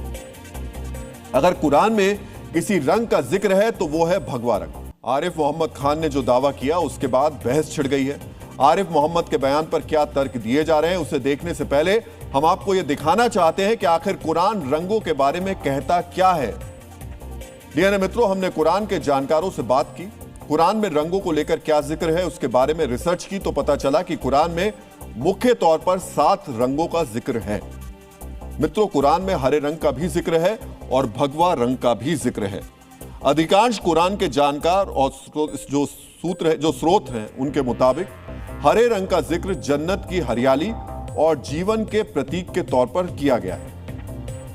अगर कुरान में किसी रंग का जिक्र है तो वो है भगवा रंग। आरिफ मोहम्मद खान ने जो दावा किया उसके बाद बहस छिड़ गई है। आरिफ मोहम्मद के बयान पर क्या तर्क दिए जा रहे हैं उसे देखने से पहले हम आपको यह दिखाना चाहते हैं कि आखिर कुरान रंगों के बारे में कहता क्या है। डीएनए मित्रों, हमने कुरान के जानकारों से बात की, कुरान में रंगों को लेकर क्या जिक्र है उसके बारे में रिसर्च की, तो पता चला कि कुरान में मुख्य तौर पर 7 रंगों का जिक्र है। मित्रों, कुरान में हरे रंग का भी जिक्र है और भगवा रंग का भी जिक्र है। अधिकांश कुरान के जानकार और जो स्रोत हैं उनके मुताबिक हरे रंग का जिक्र जन्नत की हरियाली और जीवन के प्रतीक के तौर पर किया गया है।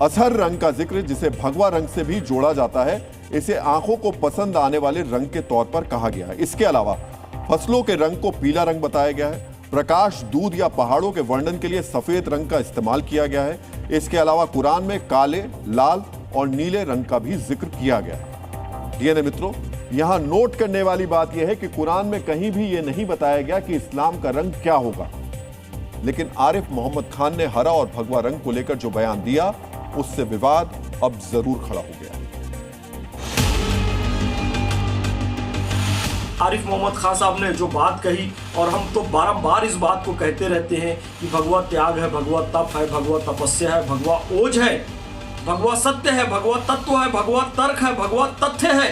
असहर रंग का जिक्र, जिसे भगवा रंग से भी जोड़ा जाता है, इसे आंखों को पसंद आने वाले रंग के तौर पर कहा गया है। इसके अलावा फसलों के रंग को पीला रंग बताया गया है। प्रकाश, दूध या पहाड़ों के वर्णन के लिए सफेद रंग का इस्तेमाल किया गया है। इसके अलावा कुरान में काले, लाल और नीले रंग का भी जिक्र किया गया है। डीएनए मित्रों, यहां नोट करने वाली बात यह है कि कुरान में कहीं भी यह नहीं बताया गया कि इस्लाम का रंग क्या होगा, लेकिन आरिफ मोहम्मद खान ने हरा और भगवा रंग को लेकर जो बयान दिया, उससे विवाद अब जरूर खड़ा हो गया।
आरिफ मोहम्मद खान साहब ने जो बात कही, और हम तो बारंबार इस बात को कहते रहते हैं कि भगवा त्याग है, भगवा तप है, भगवा तपस्या है, भगवा ओज है, भगवा सत्य है, भगवा तत्व है, भगवा तर्क है, भगवा तथ्य है।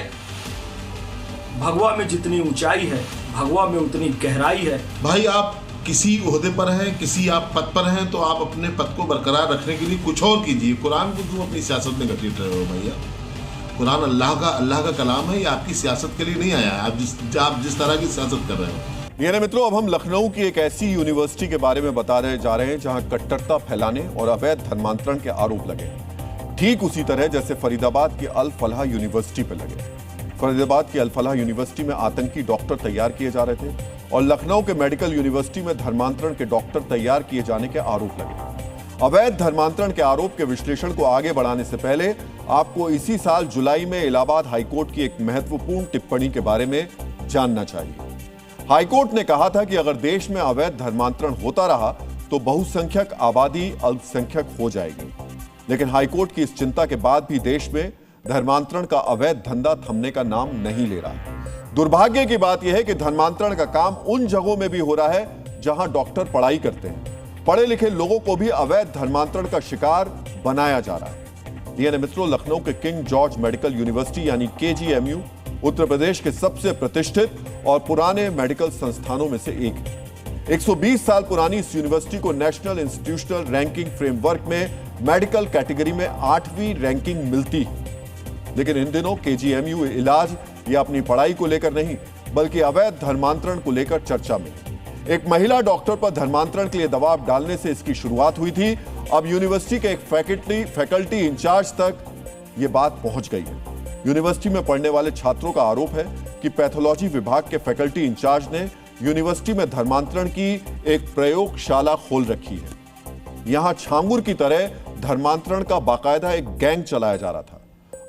भगवा में जितनी ऊंचाई है, भगवा में उतनी गहराई है।
भाई आप किसी ओहदे पर हैं, किसी आप पद पर हैं, तो आप अपने पद को बरकरार रखने के लिए कुछ और कीजिए। कुरान को क्यों अपनी सियासत में घसीट रहे हो भैया? कुरान अल्लाह का कलाम है, ये आपकी सियासत के लिए नहीं आया है। आप जिस तरह की सियासत कर रहे हो।
ये मित्रों, अब हम लखनऊ की एक ऐसी यूनिवर्सिटी के बारे में बता रहे जा रहे हैं जहां कट्टरता फैलाने और अवैध धर्मांतरण के आरोप लगे, ठीक उसी तरह जैसे फरीदाबाद की अल फलाह यूनिवर्सिटी पर लगे। फरीदाबाद की अल फलाह यूनिवर्सिटी में आतंकी डॉक्टर तैयार किए जा रहे थे और लखनऊ के मेडिकल यूनिवर्सिटी में धर्मांतरण के डॉक्टर तैयार किए जाने के आरोप लगे। अवैध धर्मांतरण के आरोप के विश्लेषण को आगे बढ़ाने से पहले आपको इसी साल जुलाई में इलाहाबाद हाईकोर्ट की एक महत्वपूर्ण टिप्पणी के बारे में जानना चाहिए। हाईकोर्ट ने कहा था कि अगर देश में अवैध धर्मांतरण होता रहा तो बहुसंख्यक आबादी अल्पसंख्यक हो जाएगी। लेकिन हाईकोर्ट की इस चिंता के बाद भी देश में धर्मांतरण का अवैध धंधा थमने का नाम नहीं ले रहा। दुर्भाग्य की बात यह है कि धर्मांतरण का काम उन जगहों में भी हो रहा है जहां डॉक्टर पढ़ाई करते हैं। पढ़े लिखे लोगों को भी अवैध धर्मांतरण का शिकार बनाया जा रहा है। डीएनए मित्रों, लखनऊ के किंग जॉर्ज मेडिकल यूनिवर्सिटी यानी केजीएमयू उत्तर प्रदेश के सबसे प्रतिष्ठित और पुराने मेडिकल संस्थानों में से एक है। 120 साल पुरानी इस यूनिवर्सिटी को नेशनल इंस्टीट्यूशनल रैंकिंग फ्रेमवर्क में मेडिकल कैटेगरी में 8वीं रैंकिंग मिलती है। लेकिन इन दिनों केजीएमयू इलाज या अपनी पढ़ाई को लेकर नहीं, बल्कि अवैध धर्मांतरण को लेकर चर्चा में। एक महिला डॉक्टर पर धर्मांतरण के लिए दबाव डालने से इसकी शुरुआत हुई थी। अब यूनिवर्सिटी के एक फैकल्टी इंचार्ज तक यह बात पहुंच गई है। यूनिवर्सिटी में पढ़ने वाले छात्रों का आरोप है कि पैथोलॉजी विभाग के फैकल्टी इंचार्ज ने यूनिवर्सिटी में धर्मांतरण की एक प्रयोगशाला खोल रखी है। यहां छांगुर की तरह धर्मांतरण का बाकायदा एक गैंग चलाया जा रहा था।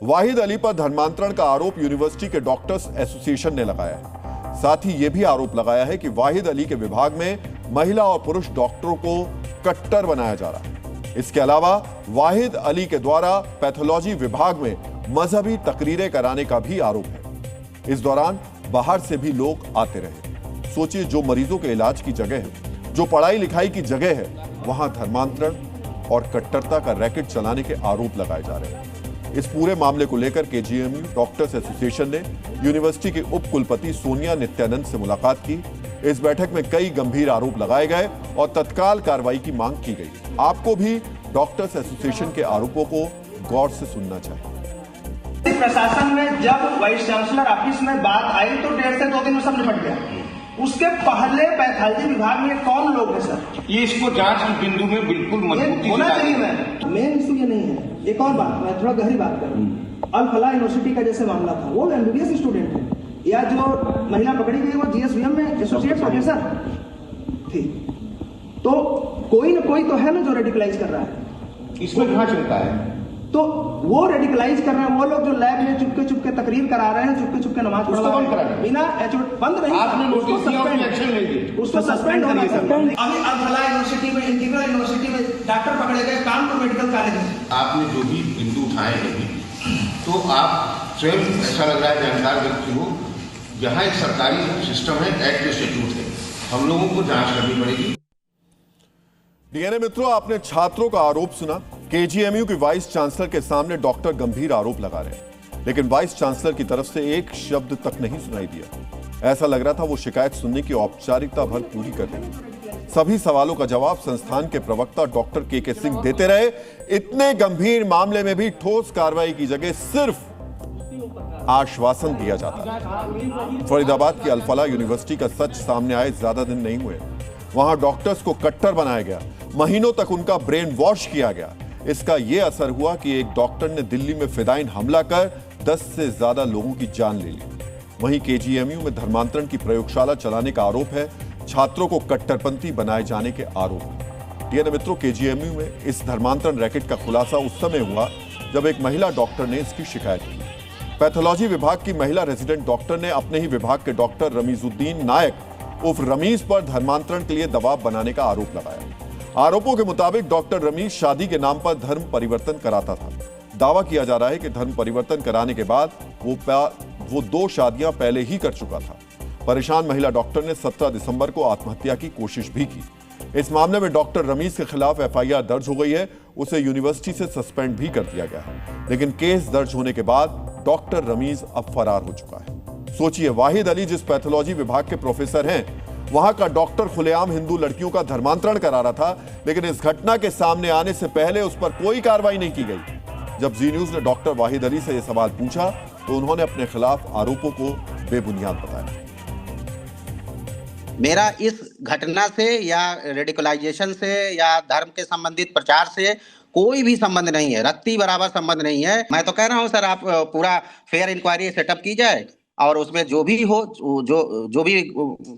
वाहिद अली पर धर्मांतरण का आरोप यूनिवर्सिटी के डॉक्टर्स एसोसिएशन ने लगाया है। साथ ही यह भी आरोप लगाया है कि वाहिद अली के विभाग में महिला और पुरुष डॉक्टरों को कट्टर बनाया जा रहा है। इसके अलावा वाहिद अली के द्वारा पैथोलॉजी विभाग में मजहबी तकरीरें कराने का भी आरोप है। इस दौरान बाहर से भी लोग आते रहे। सोचिए, जो मरीजों के इलाज की जगह है, जो पढ़ाई लिखाई की जगह है, वहां धर्मांतरण और कट्टरता का रैकेट चलाने के आरोप लगाए जा रहे हैं। इस पूरे मामले को लेकर केजीएमयू डॉक्टर्स एसोसिएशन ने यूनिवर्सिटी के उप कुलपति सोनिया नित्यानंद से मुलाकात की। इस बैठक में कई गंभीर आरोप लगाए गए और तत्काल कार्रवाई की मांग की गई। आपको भी डॉक्टर्स एसोसिएशन के आरोपों को गौर से सुनना चाहिए।
प्रशासन में जब वाइस चांसलर ऑफिस में बात आई तो 1.5 से 2 दिन में सब निपट गया। उसके पहले पैथोलॉजी विभाग में कौन लोग हैं सर?
ये इसको जांच के बिंदु में बिल्कुल मजबूती
होना चाहिए। मेन इशू ये नहीं है। एक और बात, मैं थोड़ा गहरी बात करूँ। अल फलाह यूनिवर्सिटी का जैसे मामला था, वो एमबीबीएस स्टूडेंट है, या जो महिला पकड़ी गई वो जीएसवीएम में एसोसिएट प्रोफेसर थी। तो कोई ना कोई तो है ना जो रेडिकलाइज कर रहा है।
इसमें कहाँ चलता है?
तो वो रेडिकलाइज कर रहे हैं। वो लोग जो लैब में चुपके तकरीर करा रहे हैं, चुपके नमाज पढ़वा रहे हैं, बिना बंद नहीं,
आपने नोटिस दिया और एक्शन लेंगे,
उसको सस्पेंड होना चाहिए। अभी अल फलाह यूनिवर्सिटी में, इंटीग्रल यूनिवर्सिटी में डॉक्टर पकड़े गए, कानपुर मेडिकल कॉलेज में।
आपने जो भी बिंदु उठाए हैं, तो आप स्वयं ऐसा लग रहा है जानकार व्यक्ति हो। यहाँ एक सरकारी सिस्टम है, एक्ट इंस्टीट्यूट है, हम लोगों को जांच करनी पड़ेगी।
डीएनए मित्रों, आपने छात्रों का आरोप सुना। केजीएमयू की वाइस चांसलर के सामने डॉक्टर गंभीर आरोप लगा रहे हैं, लेकिन वाइस चांसलर की तरफ से एक शब्द तक नहीं सुनाई दिया। ऐसा लग रहा था वो शिकायत सुनने की औपचारिकता भर पूरी कर रही। सभी सवालों का जवाब संस्थान के प्रवक्ता डॉक्टर के सिंह देते रहे। इतने गंभीर मामले में भी ठोस कार्रवाई की जगह सिर्फ आश्वासन दिया जाता है। फरीदाबाद की अल फलाह यूनिवर्सिटी का सच सामने आए ज्यादा दिन नहीं हुए। वहां डॉक्टर्स को कट्टर बनाया गया, महीनों तक उनका ब्रेन वॉश किया गया। इसका यह असर हुआ कि एक डॉक्टर ने दिल्ली में फिदायीन हमला कर 10 से ज्यादा लोगों की जान ले ली। वहीं केजीएमयू में धर्मांतरण की प्रयोगशाला चलाने का आरोप है, छात्रों को कट्टरपंथी बनाए जाने के आरोप। डीएनए मित्रों, केजीएमयू में इस धर्मांतरण रैकेट का खुलासा उस समय हुआ जब एक महिला डॉक्टर ने इसकी शिकायत की। पैथोलॉजी विभाग की महिला रेजिडेंट डॉक्टर ने अपने ही विभाग के डॉक्टर रमीजुद्दीन नायक उर्फ रमीज पर धर्मांतरण के लिए दबाव बनाने का आरोप लगाया। आरोपों के मुताबिक डॉक्टर रमीज शादी के नाम पर धर्म परिवर्तन कराता था। दावा किया जा रहा है कि धर्म परिवर्तन कराने के बाद वो 2 शादियां पहले ही कर चुका था। परेशान महिला डॉक्टर ने 17 दिसंबर को आत्महत्या की कोशिश भी की। इस मामले में डॉक्टर रमीज के खिलाफ एफआईआर दर्ज हो गई है। उसे यूनिवर्सिटी से सस्पेंड भी कर दिया गया है, लेकिन केस दर्ज होने के बाद डॉक्टर रमीज अब फरार हो चुका है। सोचिए, वाहिद अली जिस पैथोलॉजी विभाग के प्रोफेसर हैं, वहां का डॉक्टर खुलेआम हिंदू लड़कियों का धर्मांतरण करा रहा था, लेकिन इस घटना के सामने आने से पहले उस पर कोई कार्रवाई नहीं की गई। जब जी न्यूज ने डॉक्टर वाहिद अली से यह सवाल पूछा तो उन्होंने अपने खिलाफ आरोपों को बेबुनियाद बताया।
मेरा इस घटना से या रेडिकलाइजेशन से या धर्म के संबंधित प्रचार से कोई भी संबंध नहीं है, रत्ती बराबर संबंध नहीं है। मैं तो कह रहा हूं सर, आप पूरा फेयर इंक्वायरी सेटअप की जाए और उसमें जो भी हो, जो भी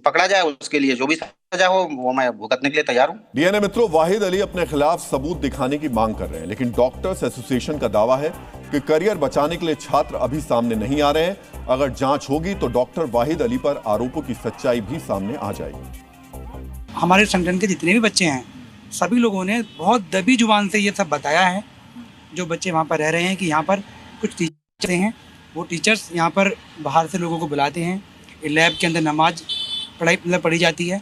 पकड़ा जाए उसके लिए जो भी सजा हो वो मैं भुगतने के लिए तैयार हूं।
डीएनए मित्रों, वाहिद अली अपने खिलाफ सबूत दिखाने की मांग कर रहे हैं, लेकिन डॉक्टर्स एसोसिएशन का दावा है कि करियर बचाने के लिए छात्र अभी सामने नहीं आ रहे हैं। अगर जांच होगी तो डॉक्टर वाहिद अली पर आरोपों की सच्चाई भी सामने आ जाएगी।
हमारे संगठन के जितने भी बच्चे हैं, सभी लोगों ने बहुत दबी जुबान से ये सब बताया है। जो बच्चे वहाँ पर रह रहे हैं कि यहाँ पर कुछ टीचर हैं, वो टीचर्स यहाँ पर बाहर से लोगों को बुलाते हैं। लैब के अंदर नमाज पढ़ी जाती है,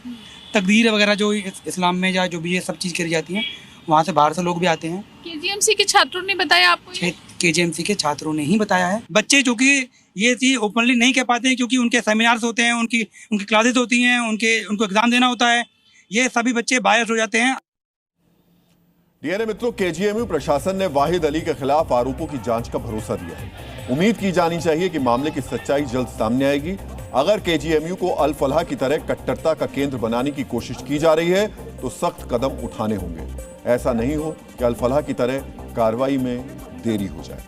तकबीर वगैरह जो इस्लाम में या जो भी ये सब चीज़ करी जाती है, वहाँ से बाहर से लोग भी आते हैं।
केजीएमसी के छात्रों ने बताया आपको?
केजीएमसी के छात्रों ने ही बताया है। बच्चे जो कि ये चीज़ ओपनली नहीं कह पाते हैं क्योंकि उनके सेमिनार्स होते हैं, उनकी क्लासेस होती हैं, उनको एग्जाम देना होता है, ये सभी बच्चे बायस हो जाते हैं।
डीएनए मित्रों, केजीएमयू प्रशासन ने वाहिद अली के खिलाफ आरोपों की जांच का भरोसा दिया है। उम्मीद की जानी चाहिए कि मामले की सच्चाई जल्द सामने आएगी। अगर केजीएमयू को अल फलाह की तरह कट्टरता का केंद्र बनाने की कोशिश की जा रही है तो सख्त कदम उठाने होंगे। ऐसा नहीं हो कि अल फलाह की तरह कार्रवाई में देरी हो जाए।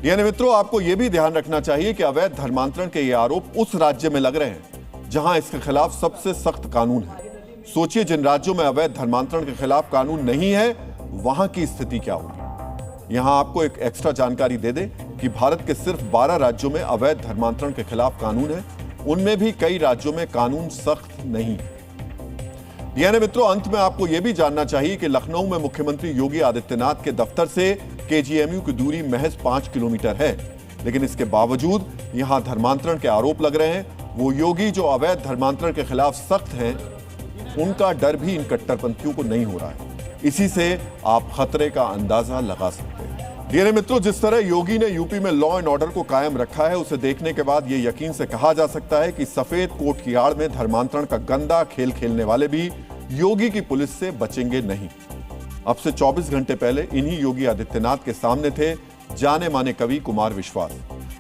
डीएनए मित्रों, आपको यह भी ध्यान रखना चाहिए कि अवैध धर्मांतरण के ये आरोप उस राज्य में लग रहे हैं जहां इसके खिलाफ सबसे सख्त कानून है। सोचिए, जिन राज्यों में अवैध धर्मांतरण के खिलाफ कानून नहीं है, वहां की स्थिति क्या होगी। यहां आपको एक एक्स्ट्रा जानकारी दे दें कि भारत के सिर्फ 12 राज्यों में अवैध धर्मांतरण के खिलाफ कानून है। उनमें भी कई राज्यों में कानून सख्त नहीं है। डीएनए मित्रों, अंत में आपको यह भी जानना चाहिए कि लखनऊ में मुख्यमंत्री योगी आदित्यनाथ के दफ्तर से केजीएमयू की दूरी महज 5 किलोमीटर है, लेकिन इसके बावजूद यहां धर्मांतरण के आरोप लग रहे हैं। वो योगी जो अवैध धर्मांतरण के खिलाफ सख्त हैं, उनका डर भी इन कट्टरपंथियों को नहीं हो रहा है। इसी से आप खतरे का अंदाजा लगा सकते हैं। डीएनए मित्रों, जिस तरह योगी ने यूपी में लॉ एंड ऑर्डर को कायम रखा है, उसे देखने के बाद यह यकीन से कहा जा सकता है कि सफेद कोट की आड़ में धर्मांतरण का गंदा खेल खेलने वाले भी योगी की पुलिस से बचेंगे नहीं। अब से 24 घंटे पहले इन्हीं योगी आदित्यनाथ के सामने थे जाने माने कवि कुमार विश्वास।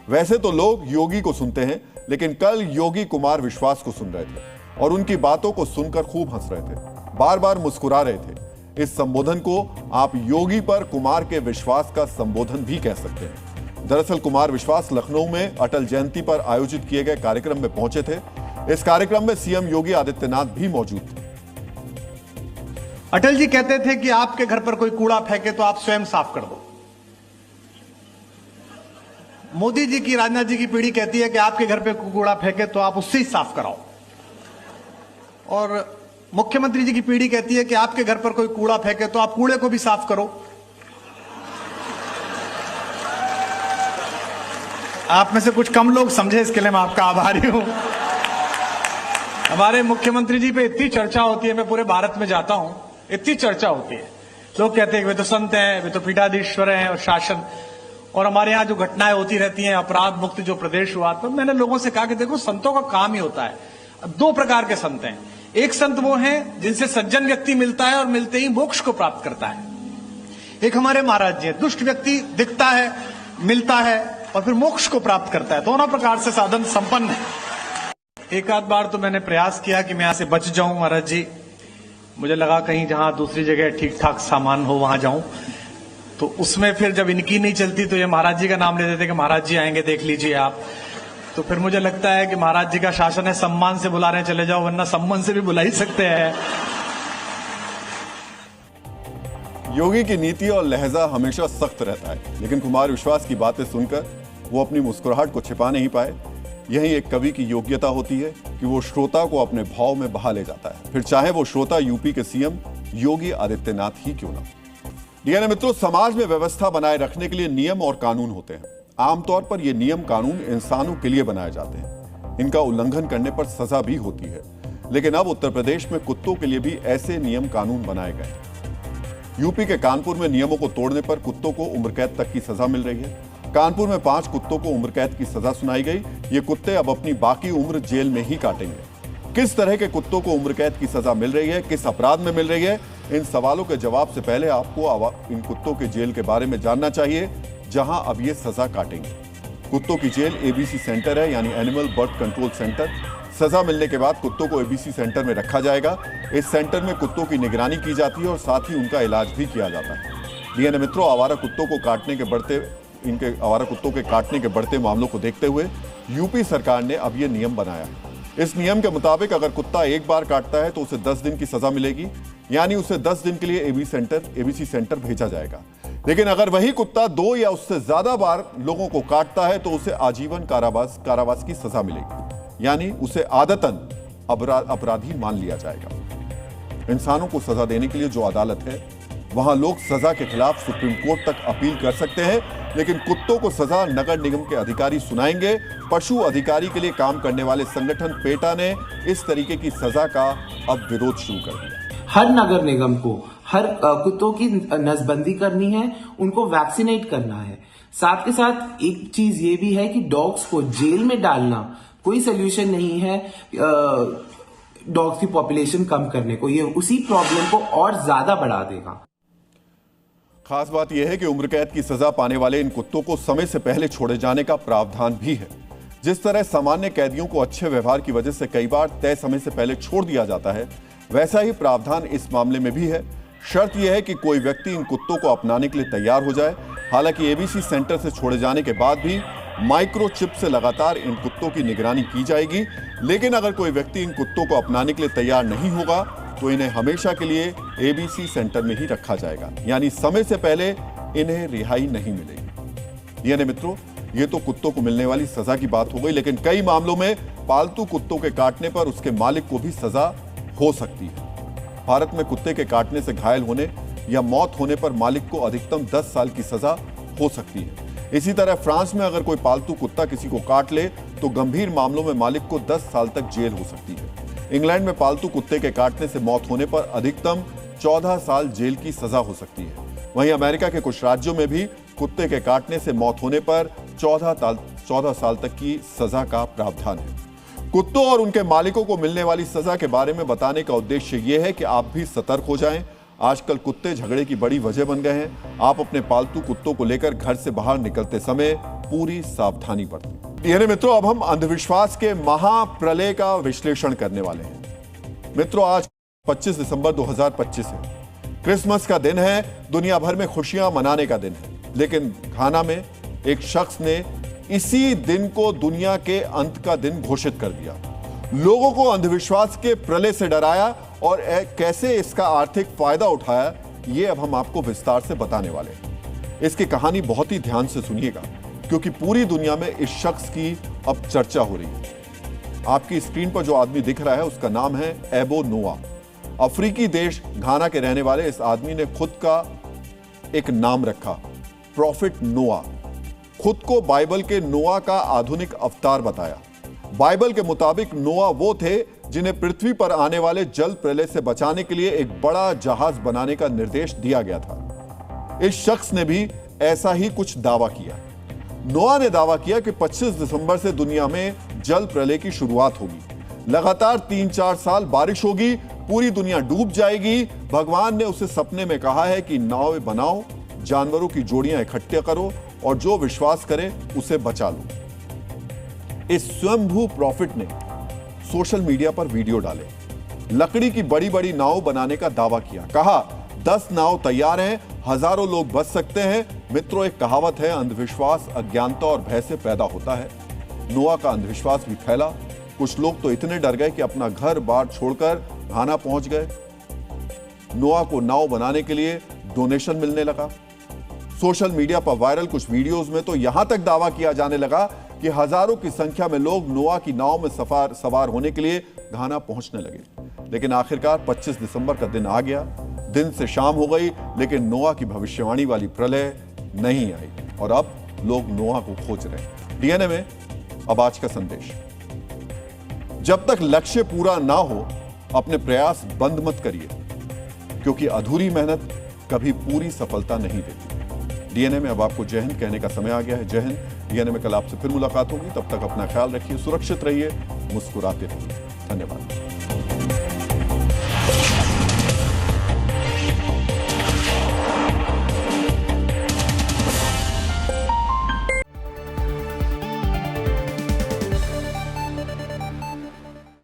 वैसे तो लोग योगी को सुनते हैं, लेकिन कल योगी कुमार विश्वास को सुन रहे थे और उनकी बातों को सुनकर खूब हंस रहे थे, बार बार मुस्कुरा रहे थे। इस संबोधन को आप योगी पर कुमार के विश्वास का संबोधन भी कह सकते हैं। दरअसल कुमार विश्वास लखनऊ में अटल जयंती पर आयोजित किए गए कार्यक्रम में पहुंचे थे। इस कार्यक्रम में सीएम योगी आदित्यनाथ भी मौजूद थे।
अटल जी कहते थे कि आपके घर पर कोई कूड़ा फेंके तो आप स्वयं साफ कर दो। मोदी जी की, राजनाथ जी की पीढ़ी कहती है कि आपके घर पे कूड़ा फेंके तो आप उससे ही साफ कराओ। और मुख्यमंत्री जी की पीढ़ी कहती है कि आपके घर पर कोई कूड़ा फेंके तो आप कूड़े को भी साफ करो। आप में से कुछ कम लोग समझे, इसके लिए मैं आपका आभारी हूं। हमारे मुख्यमंत्री जी पे इतनी चर्चा होती है, मैं पूरे भारत में जाता हूं, इतनी चर्चा होती है। लोग कहते हैं कि वे तो संत हैं, वे तो पीठाधीश्वर हैं और शासन, और हमारे यहाँ जो घटनाएं होती रहती हैं, अपराध मुक्त जो प्रदेश हुआ, तो मैंने लोगों से कहा कि देखो, संतों का काम ही होता है। 2 प्रकार के संत हैं। एक संत वो हैं जिनसे सज्जन व्यक्ति मिलता है और मिलते ही मोक्ष को प्राप्त करता है। एक हमारे महाराज जी हैं, दुष्ट व्यक्ति दिखता है, मिलता है और फिर मोक्ष को प्राप्त करता है। दोनों प्रकार से साधन संपन्न है। एक आध बार तो मैंने प्रयास किया कि मैं यहां से बच जाऊं महाराज जी। मुझे लगा कहीं जहां दूसरी जगह ठीक ठाक सामान हो वहां जाऊं, तो उसमें फिर जब इनकी नहीं चलती तो ये महाराज जी का नाम ले देते कि महाराज जी आएंगे, देख लीजिए आप। तो फिर मुझे लगता है कि महाराज जी का शासन है, सम्मान से बुला रहे हैं चले जाओ, वरना सम्मान से भी बुला ही सकते हैं।
योगी की नीति और लहजा हमेशा सख्त रहता है, लेकिन कुमार विश्वास की बातें सुनकर वो अपनी मुस्कुराहट को छिपा नहीं पाए। यही एक कवि की योग्यता होती है कि वो श्रोता को अपने भाव में बहा ले जाता है, फिर चाहे वो श्रोता यूपी के सीएम योगी आदित्यनाथ ही क्यों ना। डीएनए मित्रों, समाज में व्यवस्था बनाए रखने के लिए नियम और कानून होते हैं। आमतौर पर ये नियम कानून इंसानों के लिए बनाए जाते हैं, इनका उल्लंघन करने पर सजा भी होती है। लेकिन अब उत्तर प्रदेश में कुत्तों के लिए भी ऐसे नियम कानून बनाए गए। यूपी के कानपुर में नियमों को तोड़ने पर कुत्तों को उम्र कैद तक की सजा मिल रही है। कानपुर में 5 कुत्तों को उम्र कैद की सजा सुनाई गई। ये कुत्ते अब अपनी बाकी उम्र जेल में ही काटेंगे। किस तरह के कुत्तों को उम्र कैद की सजा मिल रही है, किस अपराध में मिल रही है, इन सवालों के जवाब से पहले आपको इन कुत्तों के जेल के बारे में जानना चाहिए जहां अब ये सजा काटेंगे। कुत्तों की जेल एबीसी सेंटर है, यानी एनिमल बर्थ कंट्रोल सेंटर। सजा मिलने के बाद कुत्तों को एबीसी सेंटर में रखा जाएगा। इस सेंटर में कुत्तों की निगरानी की जाती है और साथ ही उनका इलाज भी किया जाता है। डीएनए मित्रों, आवारा कुत्तों के काटने के बढ़ते मामलों को देखते हुए यूपी सरकार ने अब ये नियम बनाया है। इस नियम के मुताबिक अगर कुत्ता एक बार काटता है तो उसे 10 दिन की सजा मिलेगी, यानी उसे 10 दिन के लिए एबीसी सेंटर भेजा जाएगा। लेकिन अगर वही कुत्ता 2 या उससे ज्यादा बार लोगों को काटता है तो उसे आजीवन कारावास की सजा मिलेगी, यानी उसे आदतन अपराधी मान लिया जाएगा। इंसानों को सजा देने के लिए जो अदालत है, वहां लोग सजा के खिलाफ सुप्रीम कोर्ट तक अपील कर सकते हैं, लेकिन कुत्तों को सजा नगर निगम के अधिकारी सुनाएंगे। पशु अधिकारी के लिए काम करने वाले संगठन पेटा ने इस तरीके की सजा का अब विरोध शुरू कर दिया।
हर नगर निगम को हर कुत्तों की नसबंदी करनी है, उनको वैक्सीनेट करना है। साथ के साथ एक चीज ये भी है कि डॉग्स को जेल में डालना कोई सोल्यूशन नहीं है डॉग्स की पॉपुलेशन कम करने को, ये उसी प्रॉब्लम को और ज्यादा बढ़ा देगा।
खास बात यह है कि उम्र कैद की सजा पाने वाले इन कुत्तों को समय से पहले छोड़े जाने का प्रावधान भी है। जिस तरह सामान्य कैदियों को अच्छे व्यवहार की वजह से कई बार तय समय से पहले छोड़ दिया जाता है, वैसा ही प्रावधान इस मामले में भी है। शर्त यह है कि कोई व्यक्ति इन कुत्तों को अपनाने के लिए तैयार हो जाए। हालांकि एबीसी सेंटर से छोड़े जाने के बाद भी माइक्रोचिप से लगातार इन कुत्तों की निगरानी की जाएगी। लेकिन अगर कोई व्यक्ति इन कुत्तों को अपनाने के लिए तैयार नहीं होगा तो इन्हें हमेशा के लिए एबीसी सेंटर में ही रखा जाएगा, यानी समय से पहले इन्हें रिहाई नहीं मिलेगी। यानी मित्रों, ये तो कुत्तों को मिलने वाली सजा की बात हो गई, लेकिन कई मामलों में पालतू कुत्तों के काटने पर उसके मालिक को भी सजा हो सकती है। भारत में कुत्ते के काटने से घायल होने या मौत होने पर मालिक को अधिकतम 10 साल की सजा हो सकती है। इसी तरह फ्रांस में अगर कोई पालतू कुत्ता किसी को काट ले तो गंभीर मामलों में मालिक को 10 साल तक जेल हो सकती है। इंग्लैंड में पालतू कुत्ते के काटने से मौत होने पर अधिकतम 14 साल जेल की सजा हो सकती है। वहीं अमेरिका के कुछ राज्यों में भी कुत्ते के काटने से मौत होने पर 14 साल तक की सजा का प्रावधान है। कुत्तों और उनके मालिकों को मिलने वाली सजा के बारे में बताने का उद्देश्य यह है कि आप भी सतर्क हो जाएं। आजकल कुत्ते झगड़े की बड़ी वजह बन गए हैं। आप अपने पालतू कुत्तों को लेकर घर से बाहर निकलते समय पूरी सावधानी बरतें। यानी मित्रों, अब हम अंधविश्वास के महाप्रलय का विश्लेषण करने वाले हैं। मित्रों, आज 25 दिसंबर 2025 है। क्रिसमस का दिन है, दुनिया भर में खुशियां मनाने का दिन है। लेकिन घाना में एक शख्स ने इसी दिन को दुनिया के अंत का दिन घोषित कर दिया। लोगों को अंधविश्वास के प्रलय से डराया और कैसे इसका आर्थिक फायदा उठाया, ये अब हम आपको विस्तार से बताने वाले हैं। इसकी कहानी बहुत ही ध्यान से सुनिएगा, क्योंकि पूरी दुनिया में इस शख्स की अब चर्चा हो रही है। आपकी स्क्रीन पर जो आदमी दिख रहा है उसका नाम है एबो नोआ। अफ्रीकी देश घाना के रहने वाले इस आदमी ने खुद का एक नाम रखा, प्रॉफिट नोआ। खुद को बाइबल के नोआ का आधुनिक अवतार बताया। बाइबल के मुताबिक नोआ वो थे जिन्हें पृथ्वी पर आने वाले जल प्रलय से बचाने के लिए एक बड़ा जहाज बनाने का निर्देश दिया गया था। इस शख्स ने भी ऐसा ही कुछ दावा किया। नोआ ने दावा किया कि 25 दिसंबर से दुनिया में जल प्रलय की शुरुआत होगी। लगातार 3-4 साल बारिश होगी, पूरी दुनिया डूब जाएगी। भगवान ने उसे सपने में कहा है कि नाव बनाओ, जानवरों की जोड़ियां इकट्ठे करो और जो विश्वास करे उसे बचा लो। इस स्वयंभू प्रॉफिट ने सोशल मीडिया पर वीडियो डाले, लकड़ी की बड़ी बड़ी नाव बनाने का दावा किया। कहा 10 नाव तैयार हैं, हजारों लोग बच सकते हैं। मित्रों, एक कहावत है, अंधविश्वास अज्ञानता और भय से पैदा होता है। नोआ का अंधविश्वास भी फैला। कुछ लोग तो इतने डर गए कि अपना घर बार छोड़कर घाना पहुंच गए। नोआ को नाव बनाने के लिए डोनेशन मिलने लगा। सोशल मीडिया पर वायरल कुछ वीडियोस में तो यहां तक दावा किया जाने लगा कि हजारों की संख्या में लोग नोआ की नाव में सवार होने के लिए घाना पहुंचने लगे। लेकिन आखिरकार 25 दिसंबर का दिन आ गया। दिन से शाम हो गई, लेकिन नोआ की भविष्यवाणी वाली प्रलय नहीं आई और अब लोग नोआ को खोज रहे हैं। डीएनए में अब आज का संदेश, जब तक लक्ष्य पूरा ना हो अपने प्रयास बंद मत करिए, क्योंकि अधूरी मेहनत कभी पूरी सफलता नहीं देती। डीएनए में अब आपको जय हिंद कहने का समय आ गया है। जय हिंद। डीएनए में कल आपसे फिर मुलाकात होगी। तब तक अपना ख्याल रखिए, सुरक्षित रहिए, मुस्कुराते रहिए। धन्यवाद।